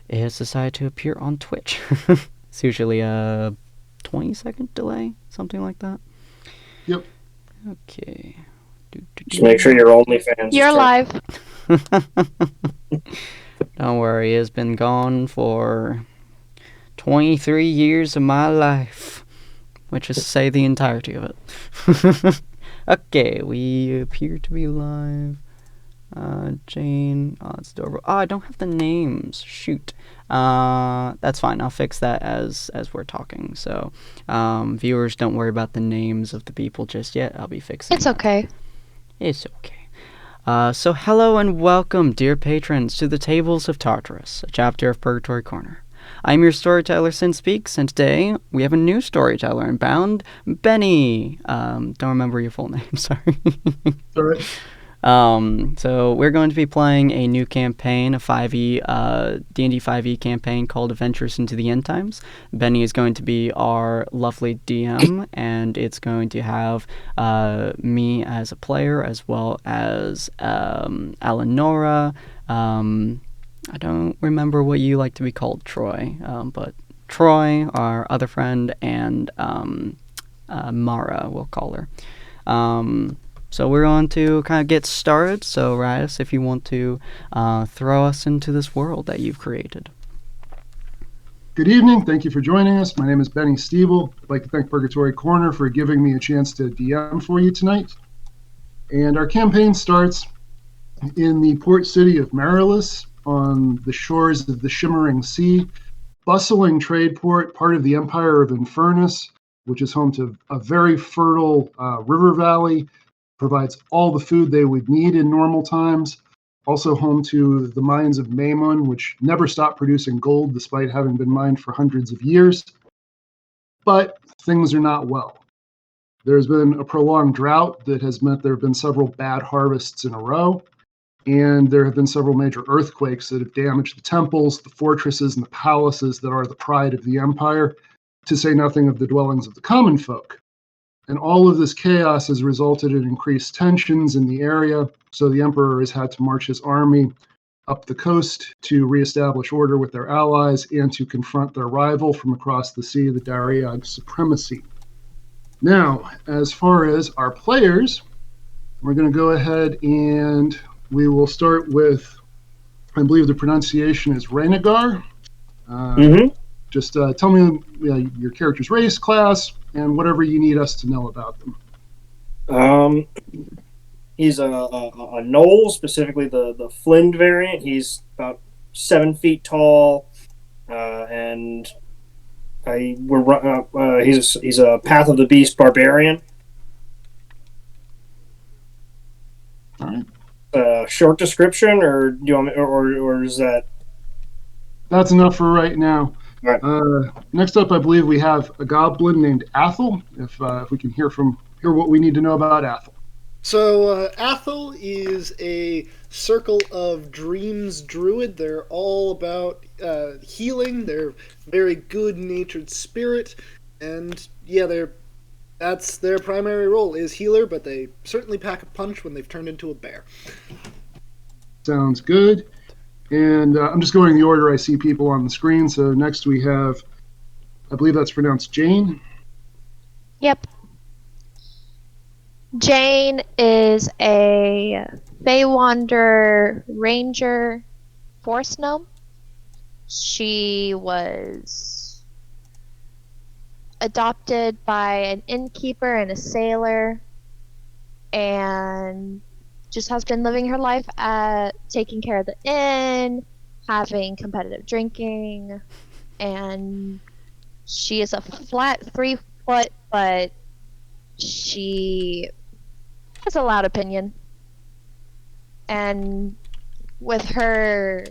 it has decided to appear on Twitch. It's usually a 20-second delay, something like that. Yep. Okay. Just make sure your OnlyFans You're live. Don't worry, it's been gone for 23 years of my life, which is to say the entirety of it. Okay, we appear to be live. Jane, it's adorable. Oh, I don't have the names. Shoot. That's fine. I'll fix that as we're talking. So, viewers, don't worry about the names of the people just yet. I'll be fixing. It's okay. It's okay. So hello and welcome, dear patrons, to the Tables of Tartarus, a chapter of Purgatory Corner. I'm your storyteller, Sinspeaks, and today we have a new storyteller in bound, Benny. Don't remember your full name, sorry. All right. So we're going to be playing a new campaign, a 5e, D&D 5e campaign called Adventures into the End Times. Benny is going to be our lovely DM, and it's going to have me as a player, as well as Eleonora. I don't remember what you like to be called, Troy, but Troy, our other friend, and Mara, we'll call her. So we're going to kind of get started. So, Rias, if you want to throw us into this world that you've created. Good evening. Thank you for joining us. My name is Benny Steeble. I'd like to thank Purgatory Corner for giving me a chance to DM for you tonight. And our campaign starts in the port city of Marilis on the shores of the Shimmering Sea, bustling trade port, part of the Empire of Infernus, which is home to a very fertile river valley. Provides all the food they would need in normal times. Also home to the mines of Maimon, which never stop producing gold despite having been mined for hundreds of years. But things are not well. There's been a prolonged drought that has meant there have been several bad harvests in a row, and there have been several major earthquakes that have damaged the temples, the fortresses, and the palaces that are the pride of the empire, to say nothing of the dwellings of the common folk. And all of this chaos has resulted in increased tensions in the area, so the Emperor has had to march his army up the coast to reestablish order with their allies and to confront their rival from across the sea, the Dariag supremacy. Now, as far as our players, we're going to go ahead and we will start with, I believe the pronunciation is Renegar. Just tell me your character's race, class, and whatever you need us to know about them. He's a gnoll, specifically the Flind variant. He's about 7 feet tall, and he's a Path of the Beast barbarian. All right. Short description, or do you want me, or is that? That's enough for right now. Right. Next up, I believe we have a goblin named Athel. If we can hear what we need to know about Athel. So Athel is a circle of dreams druid. They're all about healing. They're very good-natured spirit, and yeah, that's their primary role is healer. But they certainly pack a punch when they've turned into a bear. Sounds good. And I'm just going in the order I see people on the screen. So next we have, I believe that's pronounced Jane. Yep. Jane is a Feywander Ranger Force Gnome. She was adopted by an innkeeper and a sailor, and just has been living her life at taking care of the inn, having competitive drinking, and she is a flat 3 foot, but she has a loud opinion. And with her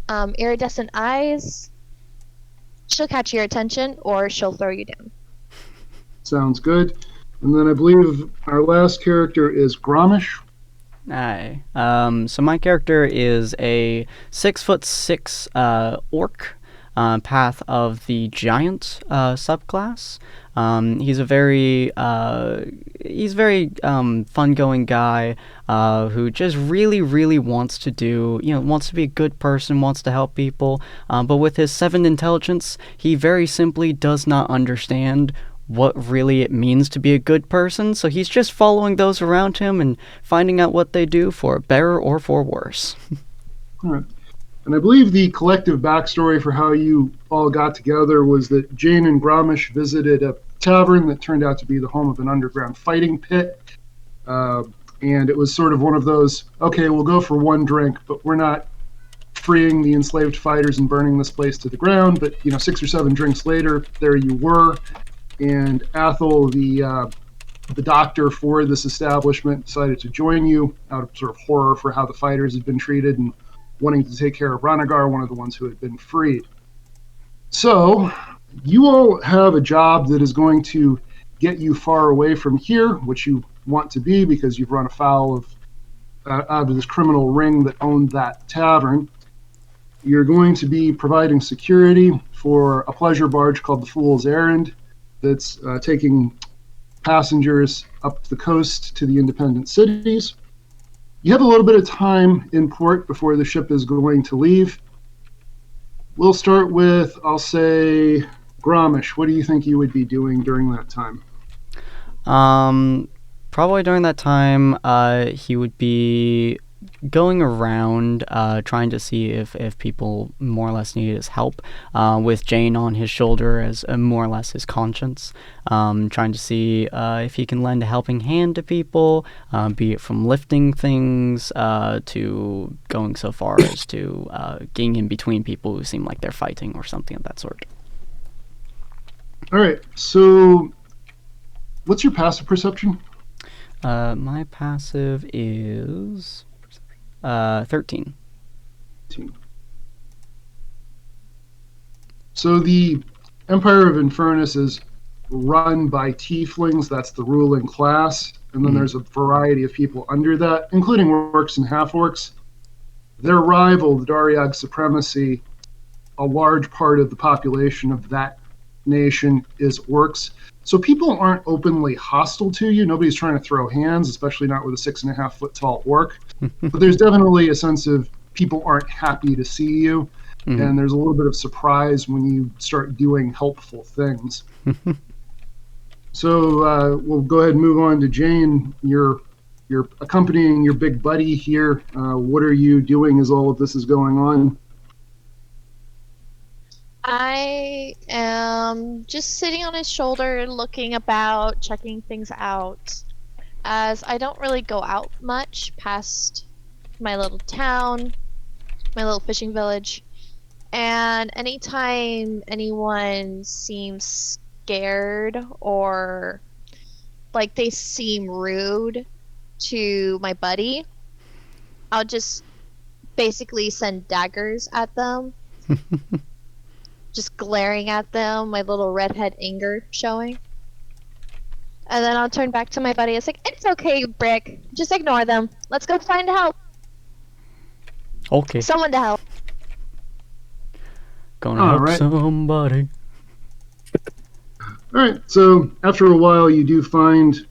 iridescent eyes, she'll catch your attention or she'll throw you down. Sounds good. And then I believe our last character is Gromish. Hi. So my character is a 6'6" orc. path of the giant subclass. He's a very fun-going guy who just really, really wants to be a good person, wants to help people. But with his 7 intelligence, he very simply does not understand what really it means to be a good person. So he's just following those around him and finding out what they do for better or for worse. All right. And I believe the collective backstory for how you all got together was that Jane and Gromish visited a tavern that turned out to be the home of an underground fighting pit. And it was sort of one of those, okay, we'll go for one drink, but we're not freeing the enslaved fighters and burning this place to the ground. But, 6 or 7 drinks later, there you were. And Athel, the doctor for this establishment, decided to join you out of sort of horror for how the fighters had been treated and wanting to take care of Ranagar, one of the ones who had been freed. So, you all have a job that is going to get you far away from here, which you want to be because you've run afoul of out of this criminal ring that owned that tavern. You're going to be providing security for a pleasure barge called the Fool's Errand that's taking passengers up the coast to the independent cities. You have a little bit of time in port before the ship is going to leave. We'll start with, I'll say, Gromish. What do you think you would be doing during that time? Probably during that time, he would be going around trying to see if people more or less needed his help, with Jane on his shoulder as more or less his conscience, trying to see if he can lend a helping hand to people, be it from lifting things to going so far as to getting in between people who seem like they're fighting or something of that sort. All right, so what's your passive perception? My passive is 13. So the Empire of Infernus is run by tieflings. That's the ruling class. And then there's a variety of people under that, including orcs and half-orcs. Their rival, the Dariag Supremacy, a large part of the population of that nation is orcs. So people aren't openly hostile to you. Nobody's trying to throw hands, especially not with a 6.5 foot tall orc. But there's definitely a sense of people aren't happy to see you. And there's a little bit of surprise when you start doing helpful things. So we'll go ahead and move on to Jane. You're accompanying your big buddy here. What are you doing as all of this is going on? I am just sitting on his shoulder, looking about, checking things out, as I don't really go out much past my little town, my little fishing village, and anytime anyone seems scared or like they seem rude to my buddy, I'll just basically send daggers at them. Just glaring at them, my little redhead anger showing. And then I'll turn back to my buddy. It's like, it's okay, Brick. Just ignore them. Let's go find help. Okay. Someone to help. Gonna help somebody. All right, so after a while you do find,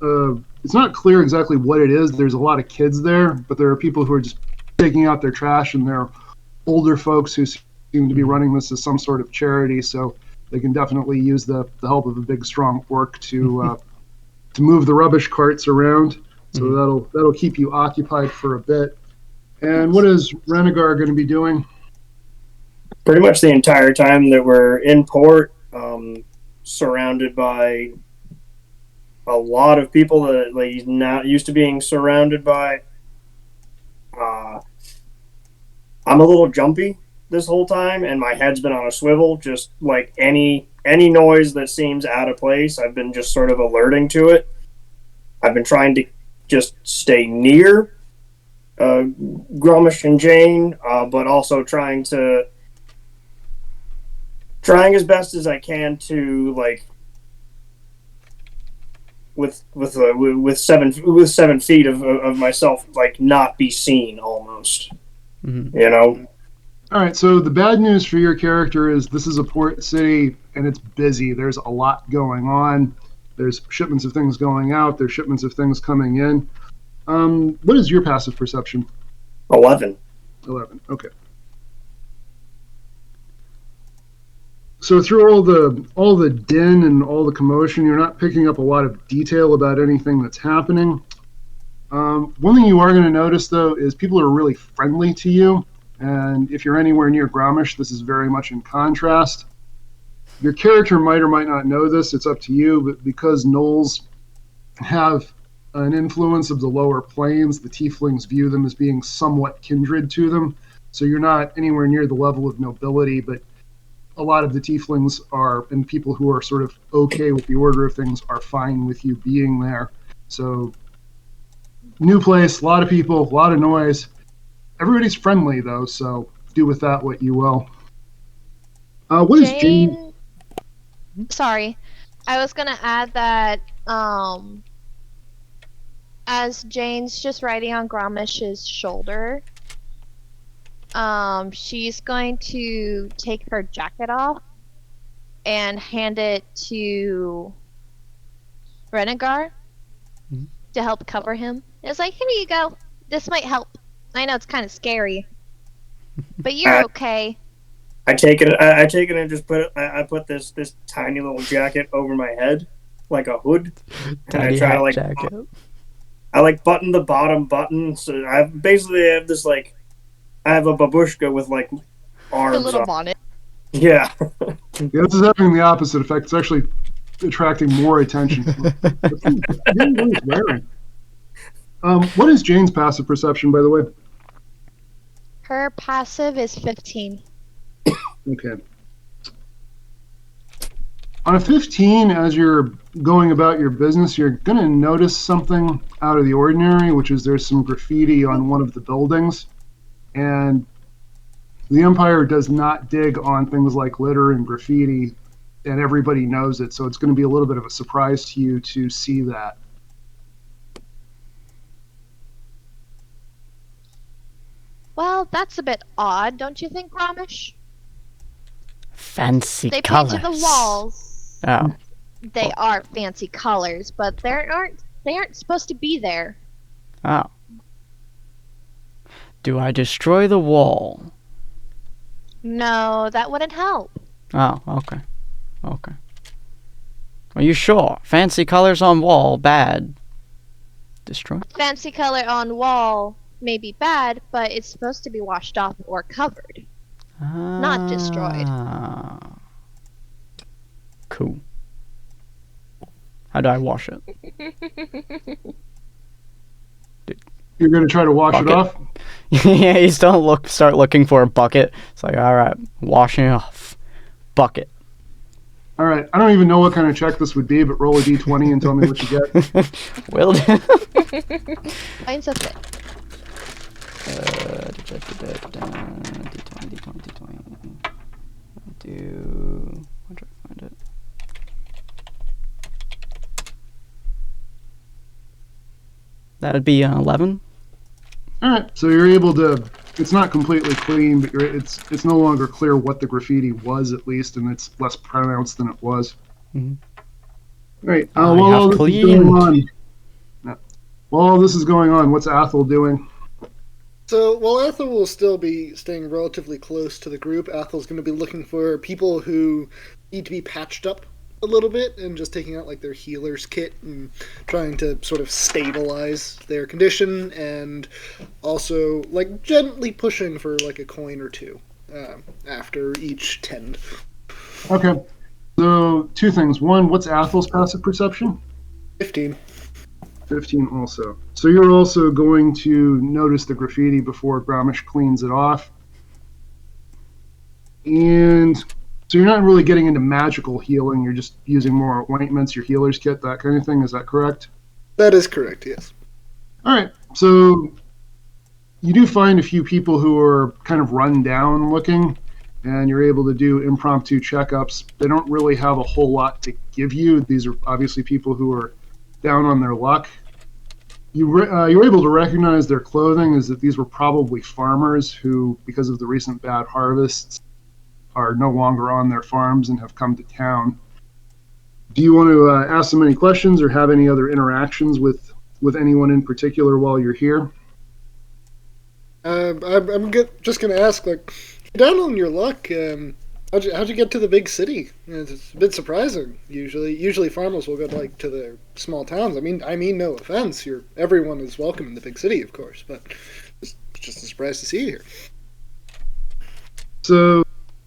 it's not clear exactly what it is. There's a lot of kids there, but there are people who are just taking out their trash, and there are older folks who seem to be running this as some sort of charity, so they can definitely use the help of a big, strong orc to move the rubbish carts around. So that'll keep you occupied for a bit. And what is Ranagar going to be doing? Pretty much the entire time that we're in port, surrounded by a lot of people that he's not used to being surrounded by. I'm a little jumpy this whole time, and my head's been on a swivel. Just like any noise that seems out of place, I've been just sort of alerting to it. I've been trying to just stay near Gromish and Jane, but also trying as best as I can to, like, with 7 feet of myself, like, not be seen almost. You know. All right, so the bad news for your character is this is a port city and it's busy. There's a lot going on. There's shipments of things going out. There's shipments of things coming in. What is your passive perception? 11. 11. Okay. So through all the din and all the commotion, you're not picking up a lot of detail about anything that's happening. One thing you are going to notice, though, is people are really friendly to you. And if you're anywhere near Gromish, this is very much in contrast. Your character might or might not know this. It's up to you. But because gnolls have an influence of the lower planes, the tieflings view them as being somewhat kindred to them. So you're not anywhere near the level of nobility, but a lot of the tieflings are, and people who are sort of okay with the order of things are fine with you being there. So new place, a lot of people, a lot of noise. Everybody's friendly, though, so do with that what you will. What is Jane? Sorry. I was going to add that as Jane's just riding on Gromish's shoulder, she's going to take her jacket off and hand it to Renegar to help cover him. It's like, here you go. This might help. I know it's kind of scary, but you're okay. I take it and just I put this tiny little jacket over my head, like a hood. Tiny hat jacket. I button the bottom button, so I have this I have a babushka with arms. A little on. bonnet. Yeah. Yeah, this is having the opposite effect. It's actually attracting more attention. What is Jane's passive perception, by the way? Her passive is 15. Okay. On a 15, as you're going about your business, you're going to notice something out of the ordinary, which is there's some graffiti on one of the buildings. And the Empire does not dig on things like litter and graffiti, and everybody knows it. So it's going to be a little bit of a surprise to you to see that. Well, that's a bit odd, don't you think, Gromish? Fancy they colors. They painted the walls. Oh. They are fancy colors, but they aren't supposed to be there. Oh. Do I destroy the wall? No, that wouldn't help. Oh, okay. Okay. Are you sure? Fancy colors on wall, bad. Destroy? Fancy color on wall may be bad, but it's supposed to be washed off or covered. Not destroyed. Cool. How do I wash it? You're going to try to wash it off? Yeah, you start looking for a bucket. It's like, alright, washing it off. Bucket. Alright, I don't even know what kind of check this would be, but roll a d20 and tell me what you get. Will do. Mine's a fit. D20. Where do I find it? That'd be 11. All right, so you're able to. It's not completely clean, but it's no longer clear what the graffiti was, at least, and it's less pronounced than it was. Mm-hmm. All right. While all this is going on, while all this is going on, what's Athel doing? So while Athel will still be staying relatively close to the group, Athel's going to be looking for people who need to be patched up a little bit and just taking out their healer's kit and trying to sort of stabilize their condition, and also gently pushing for a coin or two after each tend. Okay. So two things. One, what's Athel's passive perception? 15. 15 also. So you're also going to notice the graffiti before Gromish cleans it off. And so you're not really getting into magical healing. You're just using more ointments, your healer's kit, that kind of thing. Is that correct? That is correct, yes. All right. So you do find a few people who are kind of run down looking, and you're able to do impromptu checkups. They don't really have a whole lot to give you. These are obviously people who are down on their luck. you were able to recognize their clothing is that these were probably farmers who, because of the recent bad harvests, are no longer on their farms and have come to town. Do you want to ask them any questions or have any other interactions with anyone in particular while you're here? I'm just going to ask, like, down on your luck, how'd you get to the big city? It's a bit surprising. Usually farmers will go to the small towns. I mean, no offense. Everyone is welcome in the big city, of course, but it's just a surprise to see you here. So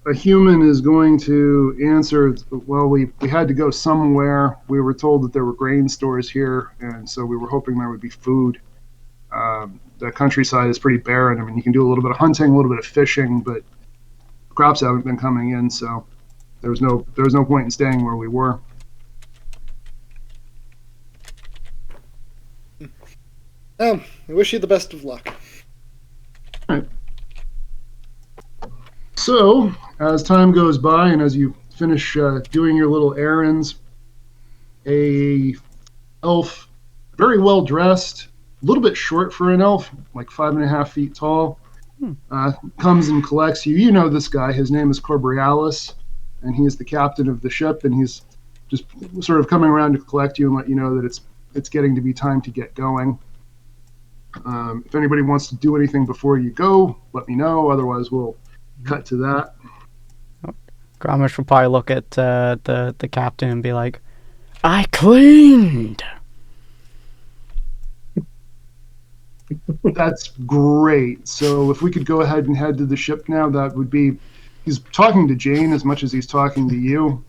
a human is going to answer, well, we had to go somewhere. We were told that there were grain stores here, and so we were hoping there would be food. The countryside is pretty barren. I mean, you can do a little bit of hunting, a little bit of fishing, but crops haven't been coming in, so there was no point in staying where we were. I wish you the best of luck. All right. So, as time goes by and as you finish doing your little errands, a elf, very well dressed, a little bit short for an elf, like 5.5 feet tall, comes and collects you. You know this guy. His name is Corbrialis, and he is the captain of the ship, and he's just sort of coming around to collect you and let you know that it's getting to be time to get going. If anybody wants to do anything before you go, let me know. Otherwise, we'll cut to that. Grommash will probably look at the captain and be like, "I cleaned." That's great. So if we could go ahead and head to the ship now, that would be... He's talking to Jane as much as he's talking to you.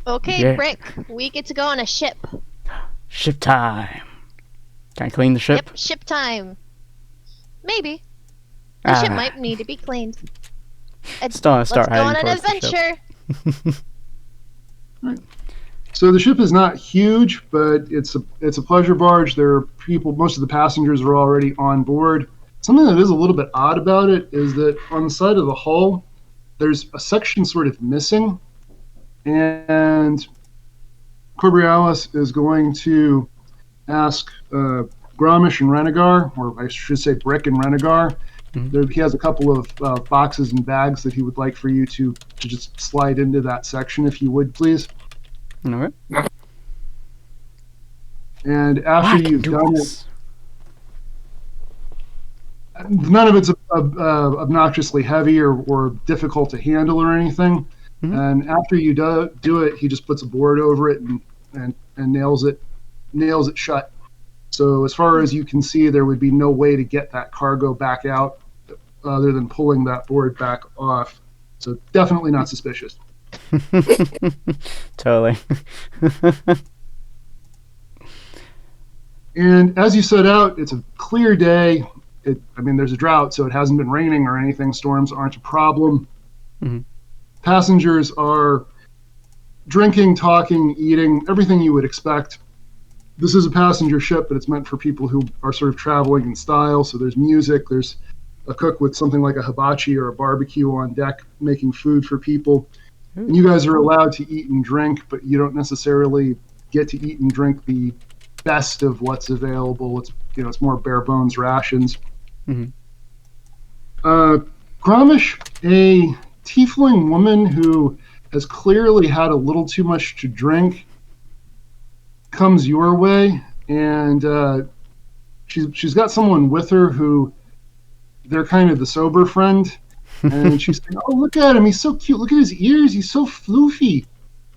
Okay, Yeah. Brick, we get to go on a ship. Ship time. Can I clean the ship? Yep, ship time. Maybe. The ship might need to be cleaned. Let's go Let's go on heading an towards the ship. adventure. Right. So the ship is not huge, but it's a pleasure barge. There are people, most of the passengers are already on board. Something that is a little bit odd about it is that on the side of the hull, there's a section sort of missing, and Corbrialis is going to ask Gromish and Renegar, or I should say Brick and Renegar. He has a couple of boxes and bags that he would like for you to just slide into that section, if you would, please. Okay. And after you've done it, none of it's obnoxiously heavy or difficult to handle or anything. And after you do it, he just puts a board over it and nails it shut. So as far as you can see, there would be no way to get that cargo back out other than pulling that board back off. So definitely not suspicious. Totally. And as you set out, it's a clear day. There's a drought, so it hasn't been raining or anything. Storms aren't a problem. Passengers are drinking, talking, eating, everything you would expect. This is a passenger ship, but it's meant for people who are sort of traveling in style. So there's music, there's a cook with something like a hibachi or a barbecue on deck making food for people. And you guys are allowed to eat and drink, but you don't necessarily get to eat and drink the best of what's available. It's more bare bones rations. Gromish, a tiefling woman who has clearly had a little too much to drink, comes your way, and she's got someone with her who they're kind of the sober friend. And she's saying, "Oh, look at him. He's so cute. Look at his ears. He's so floofy."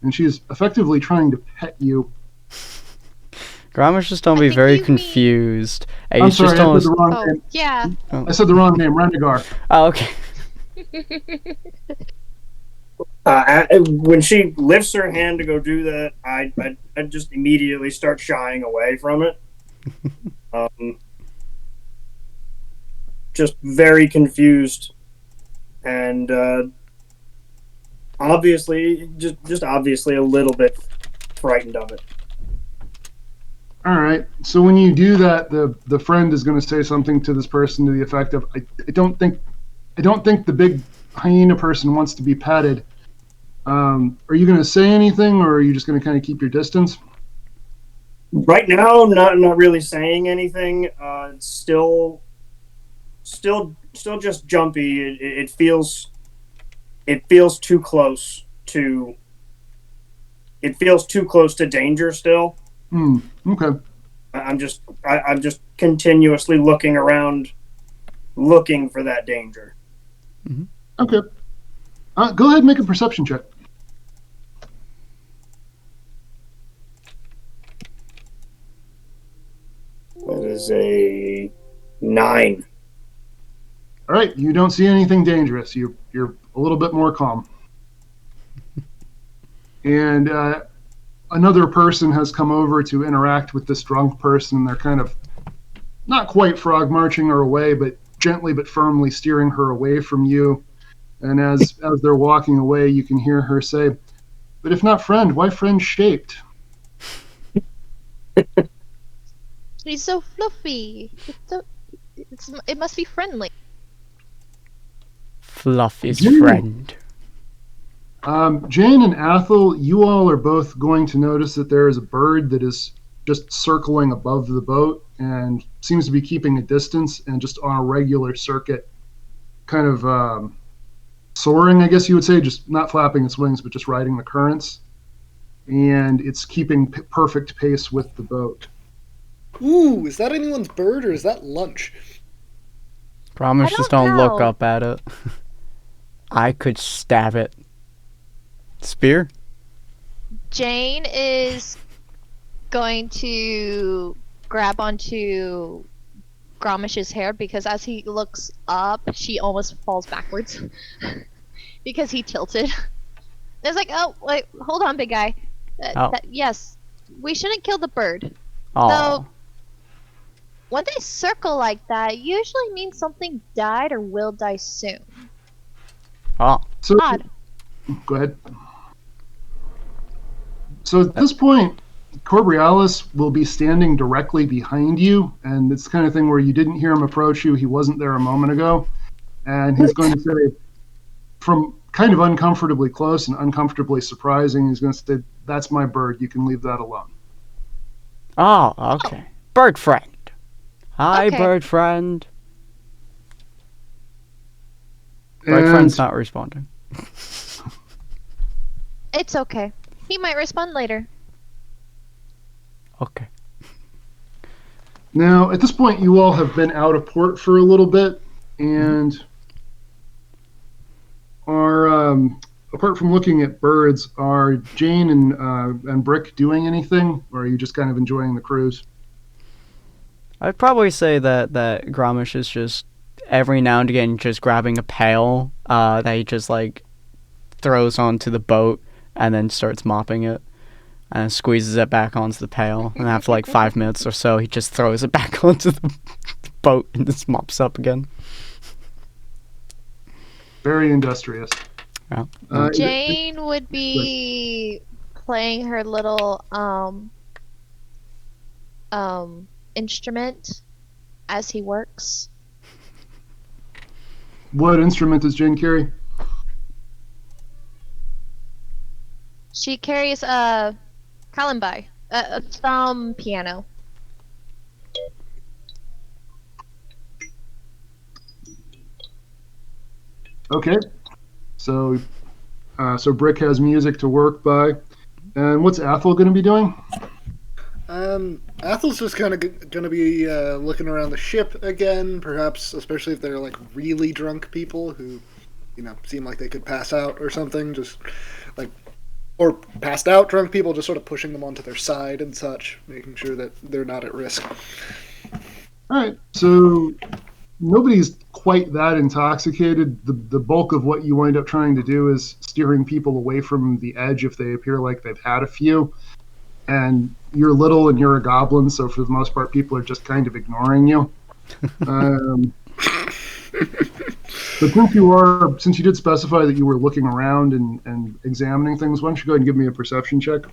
And she's effectively trying to pet you. Grommash just told me very confused. I'm sorry, I said the wrong name. Yeah. I said the wrong name, Renegar. Oh, okay. When she lifts her hand to go do that, I just immediately start shying away from it. Just very confused. And obviously a little bit frightened of it. All right. So when you do that, the friend is going to say something to this person to the effect of, "I don't think the big hyena person wants to be petted. Are you going to say anything, or are you just going to kind of keep your distance?" Right now, not really saying anything. It's still just jumpy. It feels too close to. It feels too close to danger still. Okay. I'm just continuously looking around, looking for that danger. Okay. Go ahead and make a perception check. That is a 9. All right. You don't see anything dangerous. You're a little bit more calm. And another person has come over to interact with this drunk person. They're kind of not quite frog marching her away, but gently but firmly steering her away from you. And as they're walking away, you can hear her say, "But if not friend, why friend shaped?" He's so fluffy. It must be friendly. Fluffy's Jane. friend. Jane and Athel, you all are both going to notice that there is a bird that is just circling above the boat and seems to be keeping a distance and just on a regular circuit, kind of soaring, I guess you would say, just not flapping its wings, but just riding the currents. And it's keeping perfect pace with the boat. Ooh, is that anyone's bird or is that lunch? Promise I just don't don't look know. up at it. I could stab it. Spear? Jane is going to grab onto Gromish's hair because as he looks up, she almost falls backwards because he tilted. It's like, oh, wait, hold on, big guy. Yes, we shouldn't kill the bird. Oh. So, when they circle like that, it usually means something died or will die soon. Oh. So, Odd. go ahead. So at this point, Corbrialis will be standing directly behind you, and it's the kind of thing where you didn't hear him approach you. He wasn't there a moment ago. And he's going to say, from kind of uncomfortably close and uncomfortably surprising, he's going to say, "That's my bird. You can leave that alone." Oh, okay. Bird friend. Hi, Okay. bird friend. Bird And friend's not responding. It's okay. He might respond later. Okay. now, at this point, you all have been out of port for a little bit, and are, apart from looking at birds, are Jane and Brick doing anything, or are you just kind of enjoying the cruise? I'd probably say that Gromish is just every now and again just grabbing a pail that he just like throws onto the boat and then starts mopping it and squeezes it back onto the pail, and after like 5 minutes or so he just throws it back onto the boat and just mops up again. Very industrious. Yeah. Jane would be playing her little instrument as he works. What instrument does Jane carry? She carries a kalimbai, a thumb piano. Okay. So Brick has music to work by. And what's Athel going to be doing? Athel's just kind of going to be looking around the ship again, perhaps, especially if they're like really drunk people who, seem like they could pass out or something. Just like, or passed out drunk people, just sort of pushing them onto their side and such, making sure that they're not at risk. All right. So nobody's quite that intoxicated. The bulk of what you wind up trying to do is steering people away from the edge if they appear like they've had a few. And you're little and you're a goblin, so for the most part, people are just kind of ignoring you. But since you did specify that you were looking around and examining things, why don't you go ahead and give me a perception check?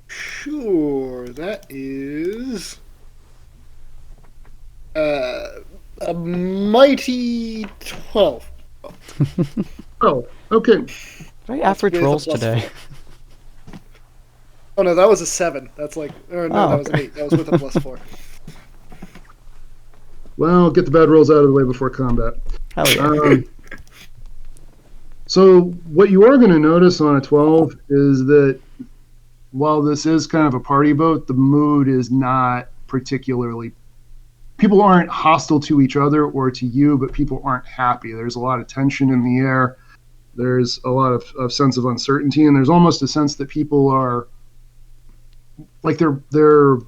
Sure, that is a mighty 12. Oh, okay. Very average with a rolls plus today. Oh no, that was a 7. That's like, or no, Oh, that was an okay. 8. That was with a +4. Well, get the bad rolls out of the way before combat. Hell yeah. So what you are going to notice on a 12 is that while this is kind of a party boat, the mood is not particularly. People aren't hostile to each other or to you, but people aren't happy. There's a lot of tension in the air. There's a lot of sense of uncertainty, and there's almost a sense that people are like they're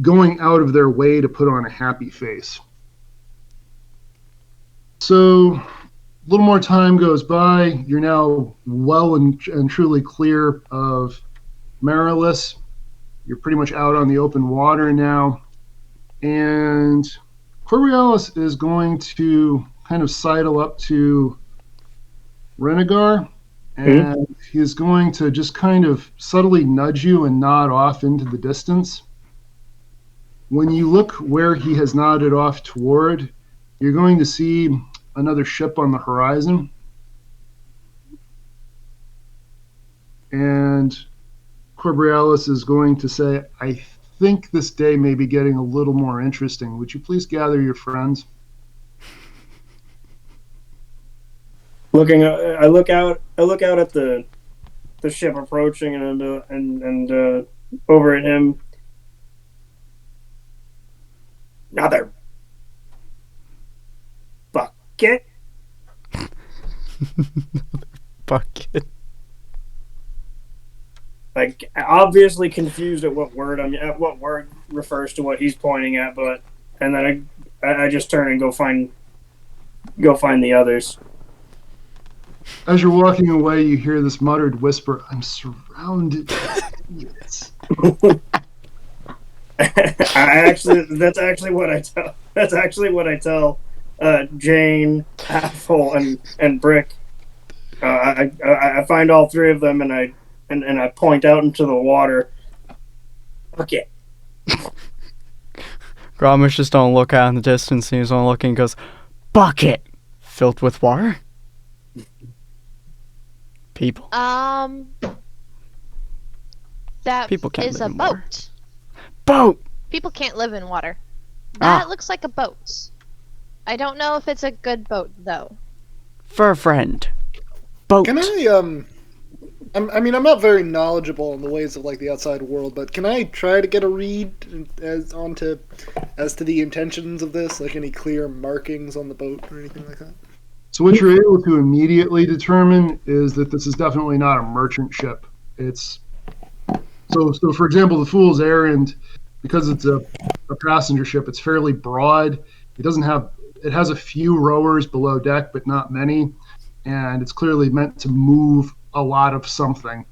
going out of their way to put on a happy face. So a little more time goes by. You're now well and truly clear of Marilys. You're pretty much out on the open water now. And Coriolis is going to kind of sidle up to Renegar, and he's going to just kind of subtly nudge you and nod off into the distance. When you look where he has nodded off toward, you're going to see another ship on the horizon. And Coriolis is going to say, I think this day may be getting a little more interesting. Would you please gather your friends? I look out at the ship approaching and over at him. Another bucket. Bucket. Like obviously confused at what word refers to what he's pointing at, but and then I just turn and go find the others. As you're walking away, you hear this muttered whisper, I'm surrounded by idiots. That's actually what I tell Jane, Apple, and Brick. I find all three of them and I point out into the water. Okay. Gromish just don't look out in the distance, and he's only looking and goes, bucket! Filled with water? People. That People can't is live a in water. boat. Boat! People can't live in water. Ah. That looks like a boat. I don't know if it's a good boat, though. For a friend. Boat. Can I'm not very knowledgeable in the ways of like the outside world, but can I try to get a read as to the intentions of this, like any clear markings on the boat or anything like that? So what you're able to immediately determine is that this is definitely not a merchant ship. It's so for example, the Fool's Errand, because it's a passenger ship, it's fairly broad. It has a few rowers below deck, but not many, and it's clearly meant to move a lot of something.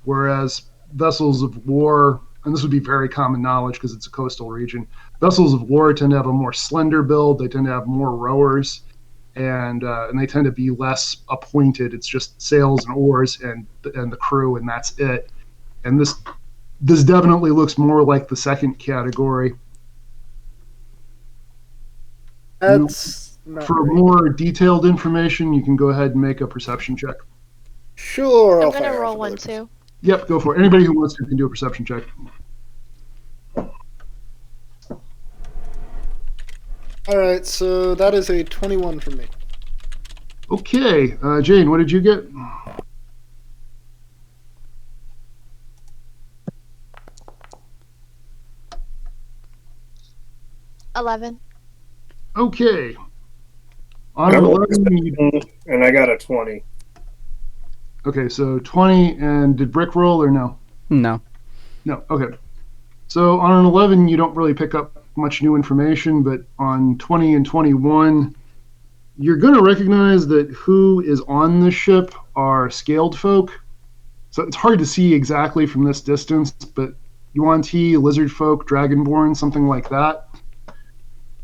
Whereas vessels of war, and this would be very common knowledge because it's a coastal region, vessels of war tend to have a more slender build. They tend to have more rowers. And they tend to be less appointed. It's just sails and oars and the crew, and that's it. And this definitely looks more like the second category. That's not For great. more detailed information, you can go ahead and make a perception check. Sure, I'm I'll gonna fire roll off one, another. too. Yep, go for it. Anybody who wants to can do a perception check. Alright, so that is a 21 for me. Okay, Jane, what did you get? $11. Okay. On an 11, And I got a 20. okay, so 20, and did Brick roll or no? No. No, okay. So on an 11, you don't really pick up much new information, but on 20 and 21, you're going to recognize that who is on the ship are scaled folk. So it's hard to see exactly from this distance, but Yuan-Ti, lizard folk, dragonborn, something like that.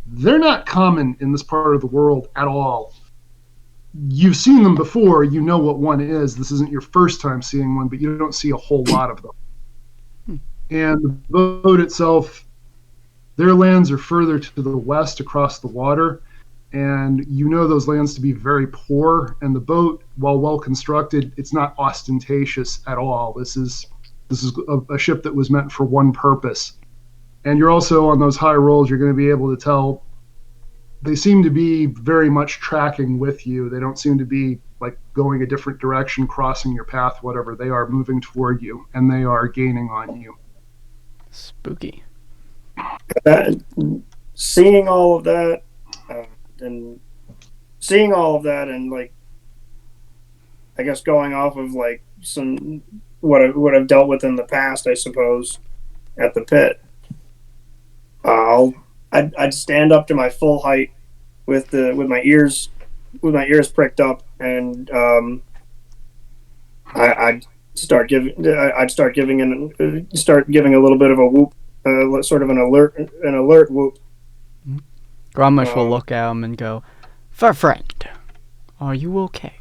They're not common in this part of the world at all. You've seen them before. You know what one is. This isn't your first time seeing one, but you don't see a whole lot of them. And the boat itself, their lands are further to the west across the water, and you know those lands to be very poor. And the boat, while well constructed, it's not ostentatious at all. This is This is a ship that was meant for one purpose. And you're also on those high rolls, you're going to be able to tell they seem to be very much tracking with you. They don't seem to be like going a different direction, crossing your path, whatever. They are moving toward you, and they are gaining on you. Spooky. Seeing all of that, and like, I guess going off of like some what I've dealt with in the past, I suppose, at the pit. I'd stand up to my full height with my ears pricked up, and I'd start giving a little bit of a whoop, sort of an alert whoop. Grommash will look at him and go, "Fair friend, are you okay?"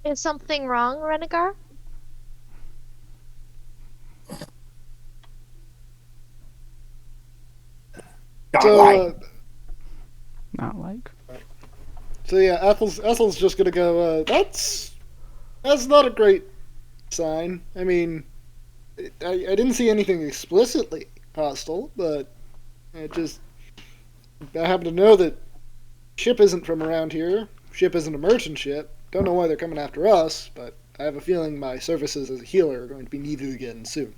Is something wrong, Renegar? Not like. So yeah, Ethel's just gonna go. That's not a great sign. I mean, I didn't see anything explicitly hostile, but I happen to know that ship isn't from around here. Ship isn't a merchant ship. Don't know why they're coming after us, but I have a feeling my services as a healer are going to be needed again soon.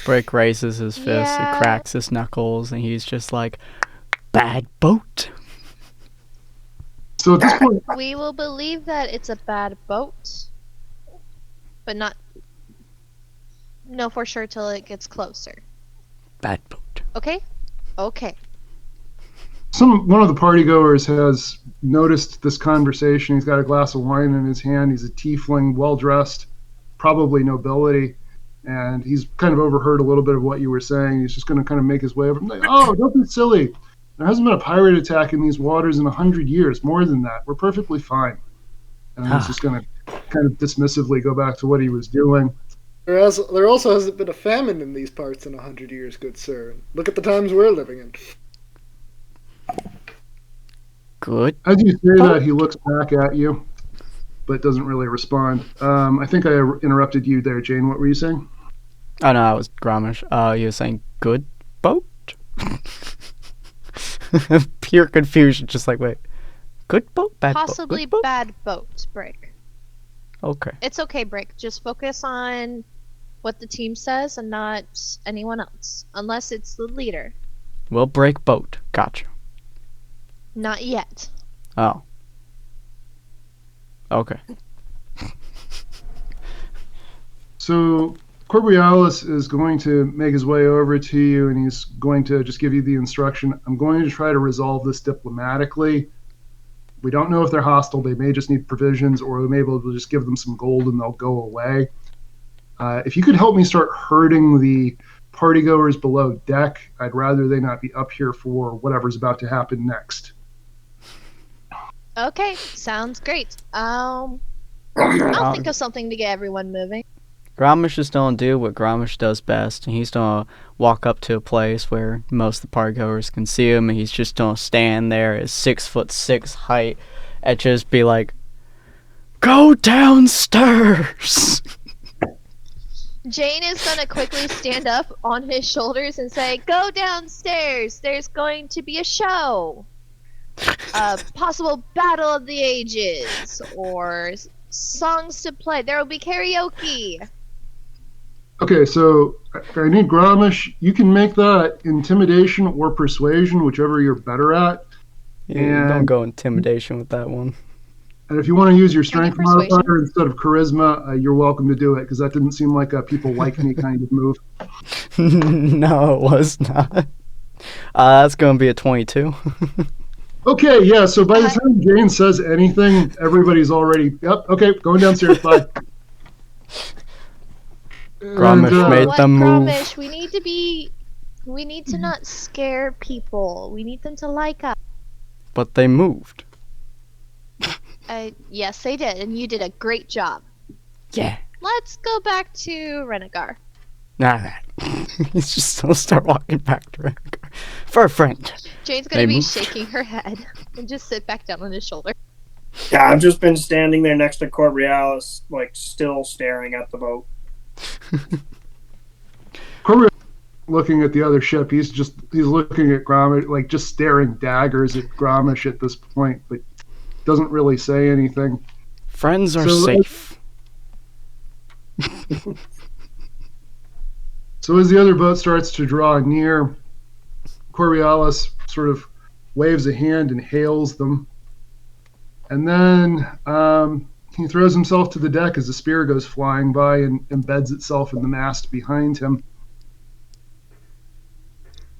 Break raises his fist, and cracks his knuckles, and he's just like, "Bad boat." So at this point, We will believe that it's a bad boat, but not know for sure till it gets closer. Bad boat. Okay? Okay. one of the partygoers has noticed this conversation. He's got a glass of wine in his hand. He's a tiefling, well-dressed, probably nobility, and he's kind of overheard a little bit of what you were saying. He's just going to kind of make his way over. Like, oh, don't be silly. There hasn't been a pirate attack in these waters in 100 years, more than that. We're perfectly fine. And he's just going to kind of dismissively go back to what he was doing. There also hasn't been a famine in these parts in 100 years, good sir. Look at the times we're living in. Good. As you say that, he looks back at you, but doesn't really respond. I think I interrupted you there, Jane. What were you saying? Oh no, I was Grommash. You were saying good boat? Pure confusion, just like, wait. Good boat? Bad Possibly boat? Good boat? bad boat, Break. Okay. It's okay, Break. Just focus on what the team says and not anyone else. Unless it's the leader. We'll break boat. Gotcha. Not yet. Oh. Okay. So Corbrialis is going to make his way over to you, and he's going to just give you the instruction. I'm going to try to resolve this diplomatically. We don't know if they're hostile. They may just need provisions, or we may be able to just give them some gold and they'll go away. If you could help me start herding the partygoers below deck, I'd rather they not be up here for whatever's about to happen next. Okay, sounds great. I'll think of something to get everyone moving. Grommash is going to do what Grommash does best, and he's going to walk up to a place where most of the partygoers can see him, and he's just going to stand there at 6'6" height and just be like, "Go downstairs!" Jane is gonna quickly stand up on his shoulders and say, "Go downstairs. There's going to be a show. A possible battle of the ages, or songs to play. There will be karaoke." Okay, so I need Grommash. You can make that intimidation or persuasion, whichever you're better at. Yeah, don't go intimidation with that one. And if you want to use your strength persuasion? modifier instead of charisma, you're welcome to do it, because that didn't seem like a people like me kind of move. No, it was not. That's going to be a 22. Okay, yeah, so by the time Jane says anything, everybody's already, yep, okay, going downstairs, bye. Grommash made What, the move. Grommash? We need to not scare people. We need them to like us. But they moved. Yes, they did, and you did a great job. Yeah. Let's go back to Renegar. Nah, that. He's just going to start walking back to Rengar. For a friend. Jane's gonna They be move. shaking her head and just sit back down on his shoulder. Yeah, I've just been standing there next to Coriolis, like still staring at the boat. Coriolis looking at the other ship. He's looking at Grommash, like just staring daggers at Grommash at this point, but doesn't really say anything. Friends are safe. So as the other boat starts to draw near, Coriolis sort of waves a hand and hails them. And then he throws himself to the deck as the spear goes flying by and embeds itself in the mast behind him.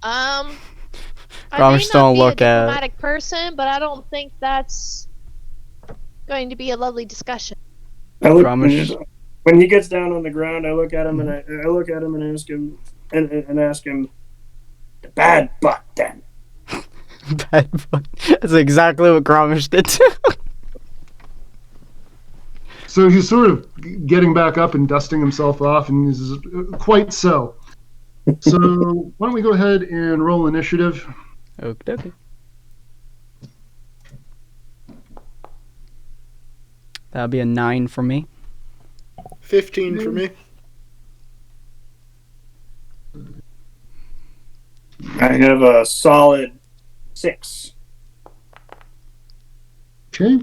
I may Grommash not don't be a look at. diplomatic person, but I don't think that's going to be a lovely discussion. Grommash. When he gets down on the ground, I look at him and I look at him and ask him and ask him, the bad butt then. Bad butt. That's exactly what Grommash did too. So he's sort of getting back up and dusting himself off, and he's quite so. So why don't we go ahead and roll initiative? Okay. That'll be a 9 for me. 15 for me. I have a solid 6. Okay.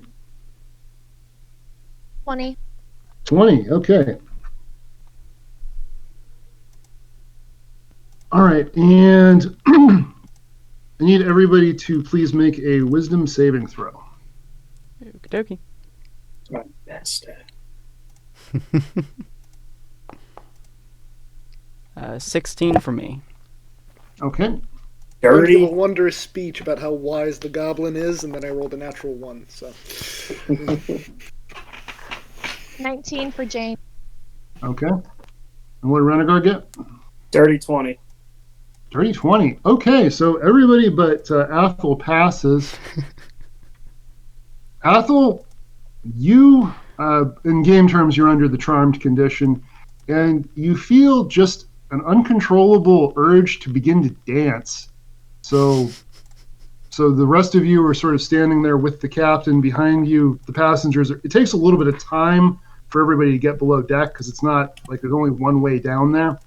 20. 20, okay. All right, and I need everybody to please make a wisdom saving throw. Okie My best. 16 for me. Okay. I give Dirty. a wondrous speech about how wise the goblin is, and then I rolled a natural 1. So 19 for Jane. Okay. And what did Renegade get? Dirty 20. Dirty 20. Okay, so everybody but Athel passes. Athel, you, in game terms, you're under the charmed condition, and you feel just an uncontrollable urge to begin to dance. So the rest of you are sort of standing there with the captain behind you. The passengers, it takes a little bit of time for everybody to get below deck because it's not like there's only one way down there.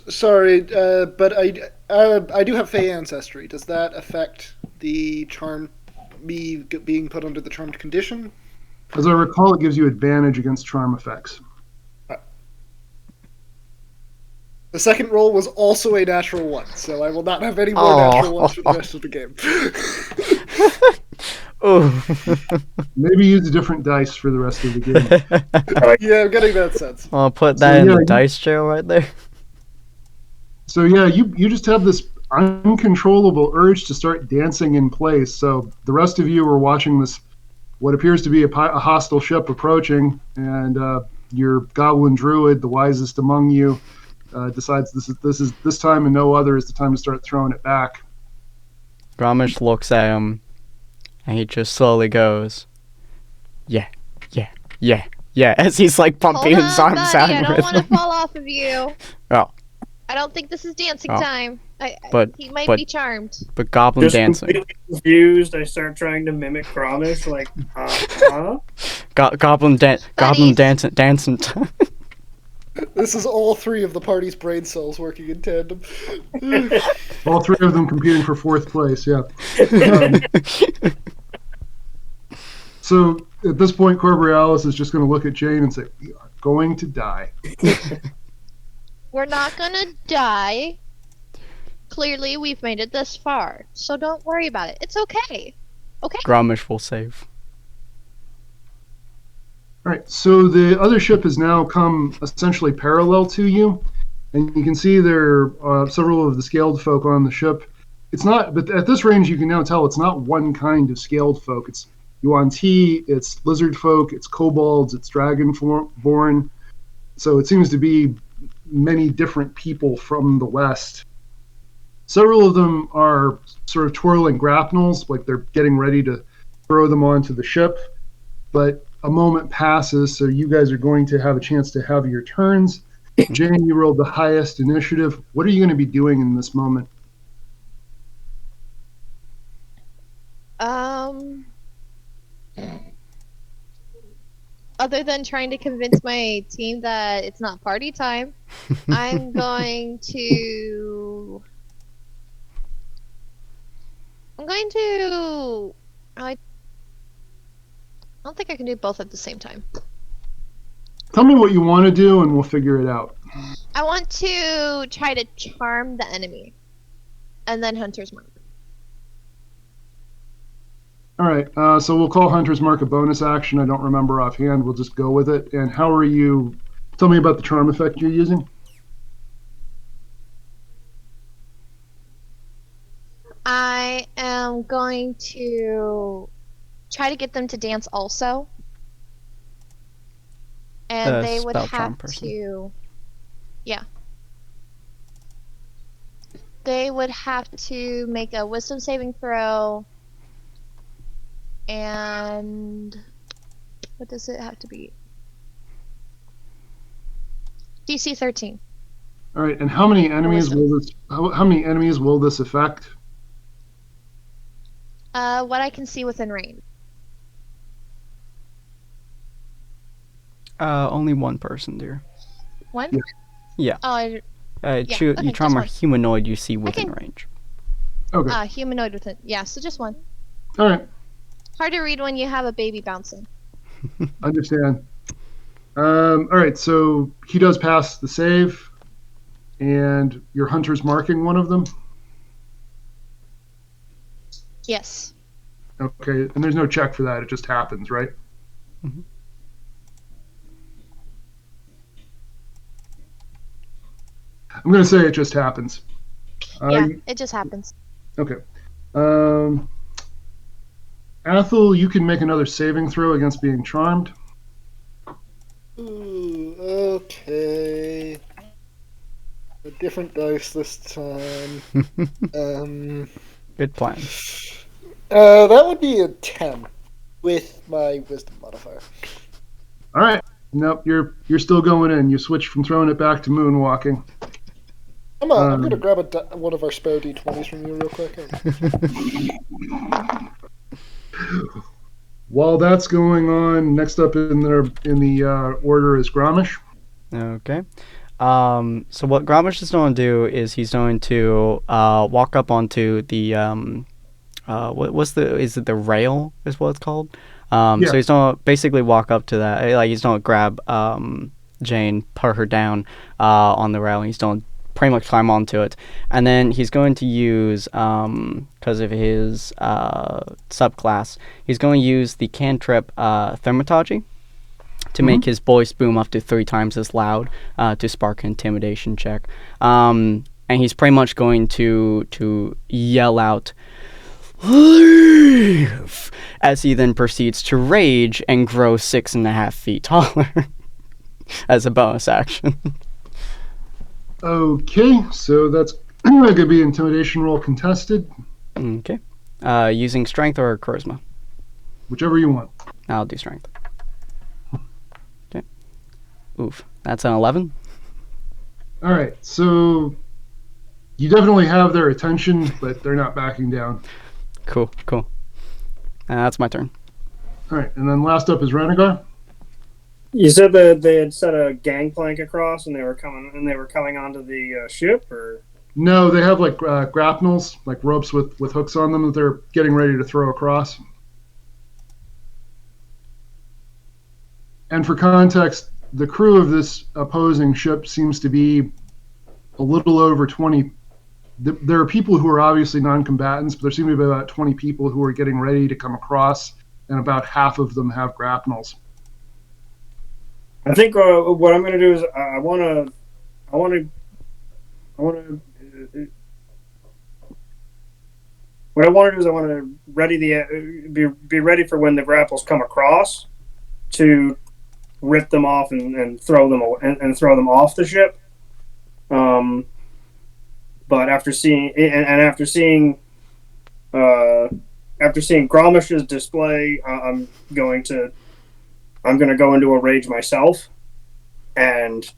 sorry, but I do have Fey ancestry. Does that affect the charm? Me being put under the charmed condition? As I recall, it gives you advantage against charm effects. The second roll was also a natural 1, so I will not have any more natural 1s for the rest of the game. Maybe use different dice for the rest of the game. Yeah, I'm getting that sense. I'll put that in the dice jail right there. So yeah, you just have this uncontrollable urge to start dancing in place. So the rest of you are watching this, what appears to be a hostile ship approaching, and your goblin druid, the wisest among you, decides this time and no other is the time to start throwing it back. Grommash looks at him, and he just slowly goes, yeah, as he's like pumping Hold his on, arms buddy, out I in don't want to rhythm. fall off of you. Oh, I don't think this is dancing Oh. time. He might but- be charmed. but goblin Just dancing. completely confused, I start trying to mimic Grommash, like, huh? Goblin dancing. This is all 3 of the party's brain cells working in tandem. All 3 of them competing for 4th place, yeah. So at this point, Coriolis is just going to look at Jane and say, "We are going to die." We're not gonna die. Clearly, we've made it this far, so don't worry about it. It's okay. Okay? Grommash will save. All right, so the other ship has now come essentially parallel to you, and you can see there are several of the scaled folk on the ship. It's not, but at this range, you can now tell it's not one kind of scaled folk. It's Yuan-Ti, it's lizard folk, it's kobolds, it's dragonborn. So it seems to be many different people from the west. Several of them are sort of twirling grapnels, like they're getting ready to throw them onto the ship. But a moment passes, so you guys are going to have a chance to have your turns. Jane, you rolled the highest initiative. What are you going to be doing in this moment? other than trying to convince my team that it's not party time, I'm going to. I don't think I can do both at the same time. Tell me what you want to do, and we'll figure it out. I want to try to charm the enemy, and then Hunter's Mark. All right, so we'll call Hunter's Mark a bonus action. I don't remember offhand. We'll just go with it. And how are you? Tell me about the charm effect you're using. I am going to try to get them to dance also. And they would spell charm have person. to. Yeah. They would have to make a wisdom saving throw. And. What does it have to be? DC 13. All right, and how many enemies will this? How many enemies will this affect? What I can see within range. Only one person, dear. One? Yeah. Yeah. Oh, You okay, charm just a one. humanoid you see within Okay. range. Okay. Humanoid within. Yeah, so just one. All right. Hard to read when you have a baby bouncing. Understand. All right, so he does pass the save, and your hunter's marking one of them. Yes. Okay, and there's no check for that. It just happens, right? Mhm. I'm going to say it just happens. Yeah, it just happens. Okay. Athel, you can make another saving throw against being charmed. Ooh, okay. A different dice this time. Good plan. That would be a 10 with my wisdom modifier. All right. Nope, you're still going in. You switch from throwing it back to moonwalking. I'm gonna grab one of our spare d20s from you real quick. While that's going on, next up in the order is Gromish. Okay. So what Gromish is going to do is he's going to walk up onto the is it the rail is what it's called? Yeah. So he's going to basically walk up to that. Like he's going to grab Jane, put her down on the rail. And he's going to pretty much climb onto it, and then he's going to use because of his subclass, he's going to use the cantrip Thermatagy to make his voice boom up to 3 times as loud to spark an intimidation check. And he's pretty much going to yell out, "Leave!" as he then proceeds to rage and grow 6.5 feet taller as a bonus action. Okay, so that's going to be intimidation roll contested, Okay. Using strength or charisma? whichever you want. I'll do strength. Okay. Oof. That's an 11. All right, so you definitely have their attention, but they're not backing down. Cool. That's my turn. All right, and then last up is Renegar. You said that they had set a gangplank across, and they were coming onto the ship, or No, they have like grapnels, like ropes with hooks on them that they're getting ready to throw across. And for context, the crew of this opposing ship seems to be a little over 20. There are people who are obviously non-combatants, but there seem to be about 20 people who are getting ready to come across, and about half of them have grapnels. I think what I'm going to do is I want to what I want to do is I want to be ready for when the grapples come across to rip them off and throw them off the ship. But after seeing Gromish's display, I'm going to go into a rage myself and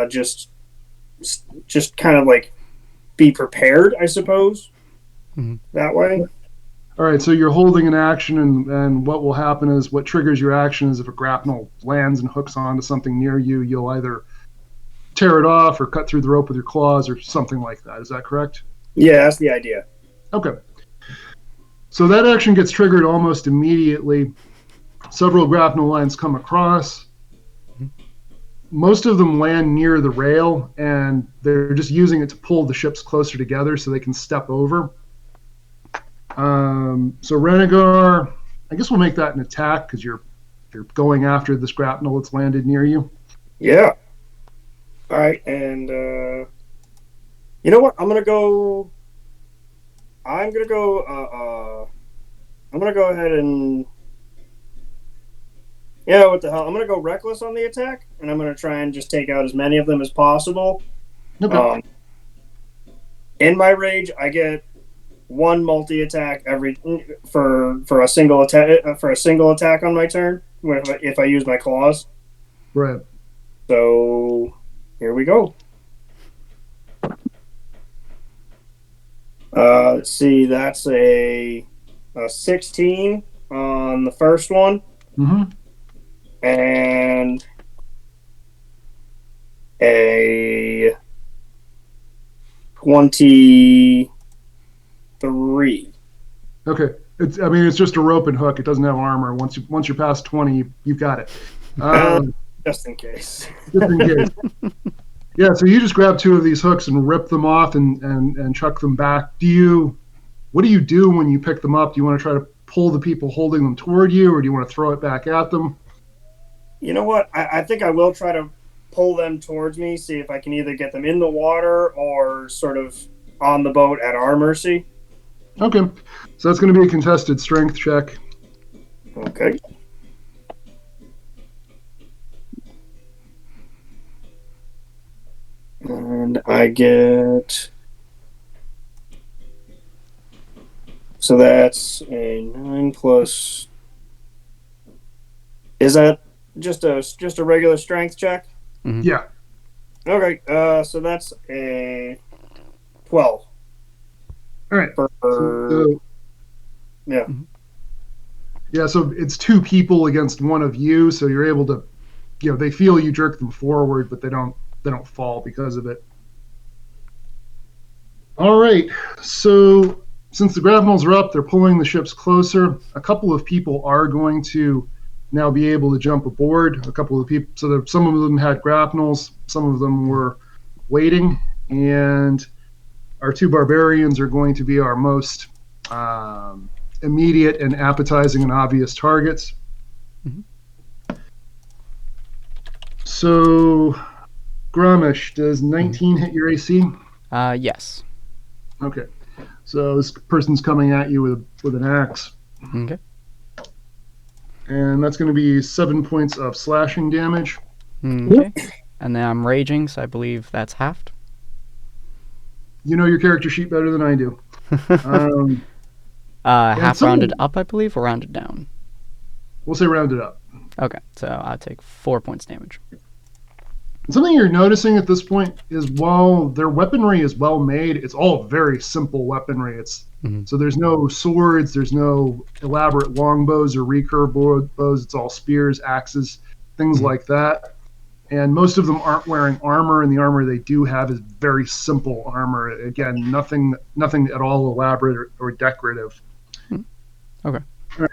just kind of like be prepared, I suppose. Mhm. That way. All right, so you're holding an action, and what will happen is what triggers your action is if a grapnel lands and hooks onto something near you, you'll either tear it off or cut through the rope with your claws or something like that. Is that correct? Yeah, that's the idea. Okay. So that action gets triggered almost immediately. Several grapnel lines come across. Most of them land near the rail, and they're just using it to pull the ships closer together so they can step over. So Renegar, I guess we'll make that an attack because you're going after this grapnel that's landed near you. Yeah. All right, and you know what? I'm gonna go ahead and what the hell? I'm gonna go reckless on the attack, and I'm gonna try and just take out as many of them as possible. Okay. In my rage, I get one multi-attack for a single attack on my turn if I use my claws. Right. So here we go. Let's see. That's a 16 on the first one, and a 23. Okay. It's just a rope and hook. It doesn't have armor. Once you're past 20, you've got it. Just in case. Just in case. Yeah, so you just grab two of these hooks and rip them off and chuck them back. What do you do when you pick them up? Do you want to try to pull the people holding them toward you, or do you want to throw it back at them? You know what? I think I will try to pull them towards me, see if I can either get them in the water or sort of on the boat at our mercy. Okay. So that's going to be a contested strength check. Okay. And I get... So that's a 9 plus... Is that just a regular strength check? Mm-hmm. Yeah. Okay, so that's a 12. All right. Yeah. Yeah, so it's two people against one of you, so you're able to, they feel you jerk them forward, but they don't fall because of it. All right, so since the grapnels are up, they're pulling the ships closer. A couple of people are going to now be able to jump aboard. A couple of people, so some of them had grapnels, some of them were waiting, and our two barbarians are going to be our most immediate and appetizing and obvious targets. Mm-hmm. So, Gramish, does 19 hit your AC? Yes. Okay. So this person's coming at you with an axe. Okay. And that's going to be 7 points of slashing damage. Okay. And then I'm raging, so I believe that's halved. You know your character sheet better than I do. Half rounded up, I believe, or rounded down? We'll say rounded up. Okay, so I'll take 4 points damage. Something you're noticing at this point is while their weaponry is well made, it's all very simple weaponry. So there's no swords, there's no elaborate longbows or recurve bows. It's all spears, axes, things like that. And most of them aren't wearing armor, and the armor they do have is very simple armor. Again, nothing at all elaborate or decorative. Okay. All right.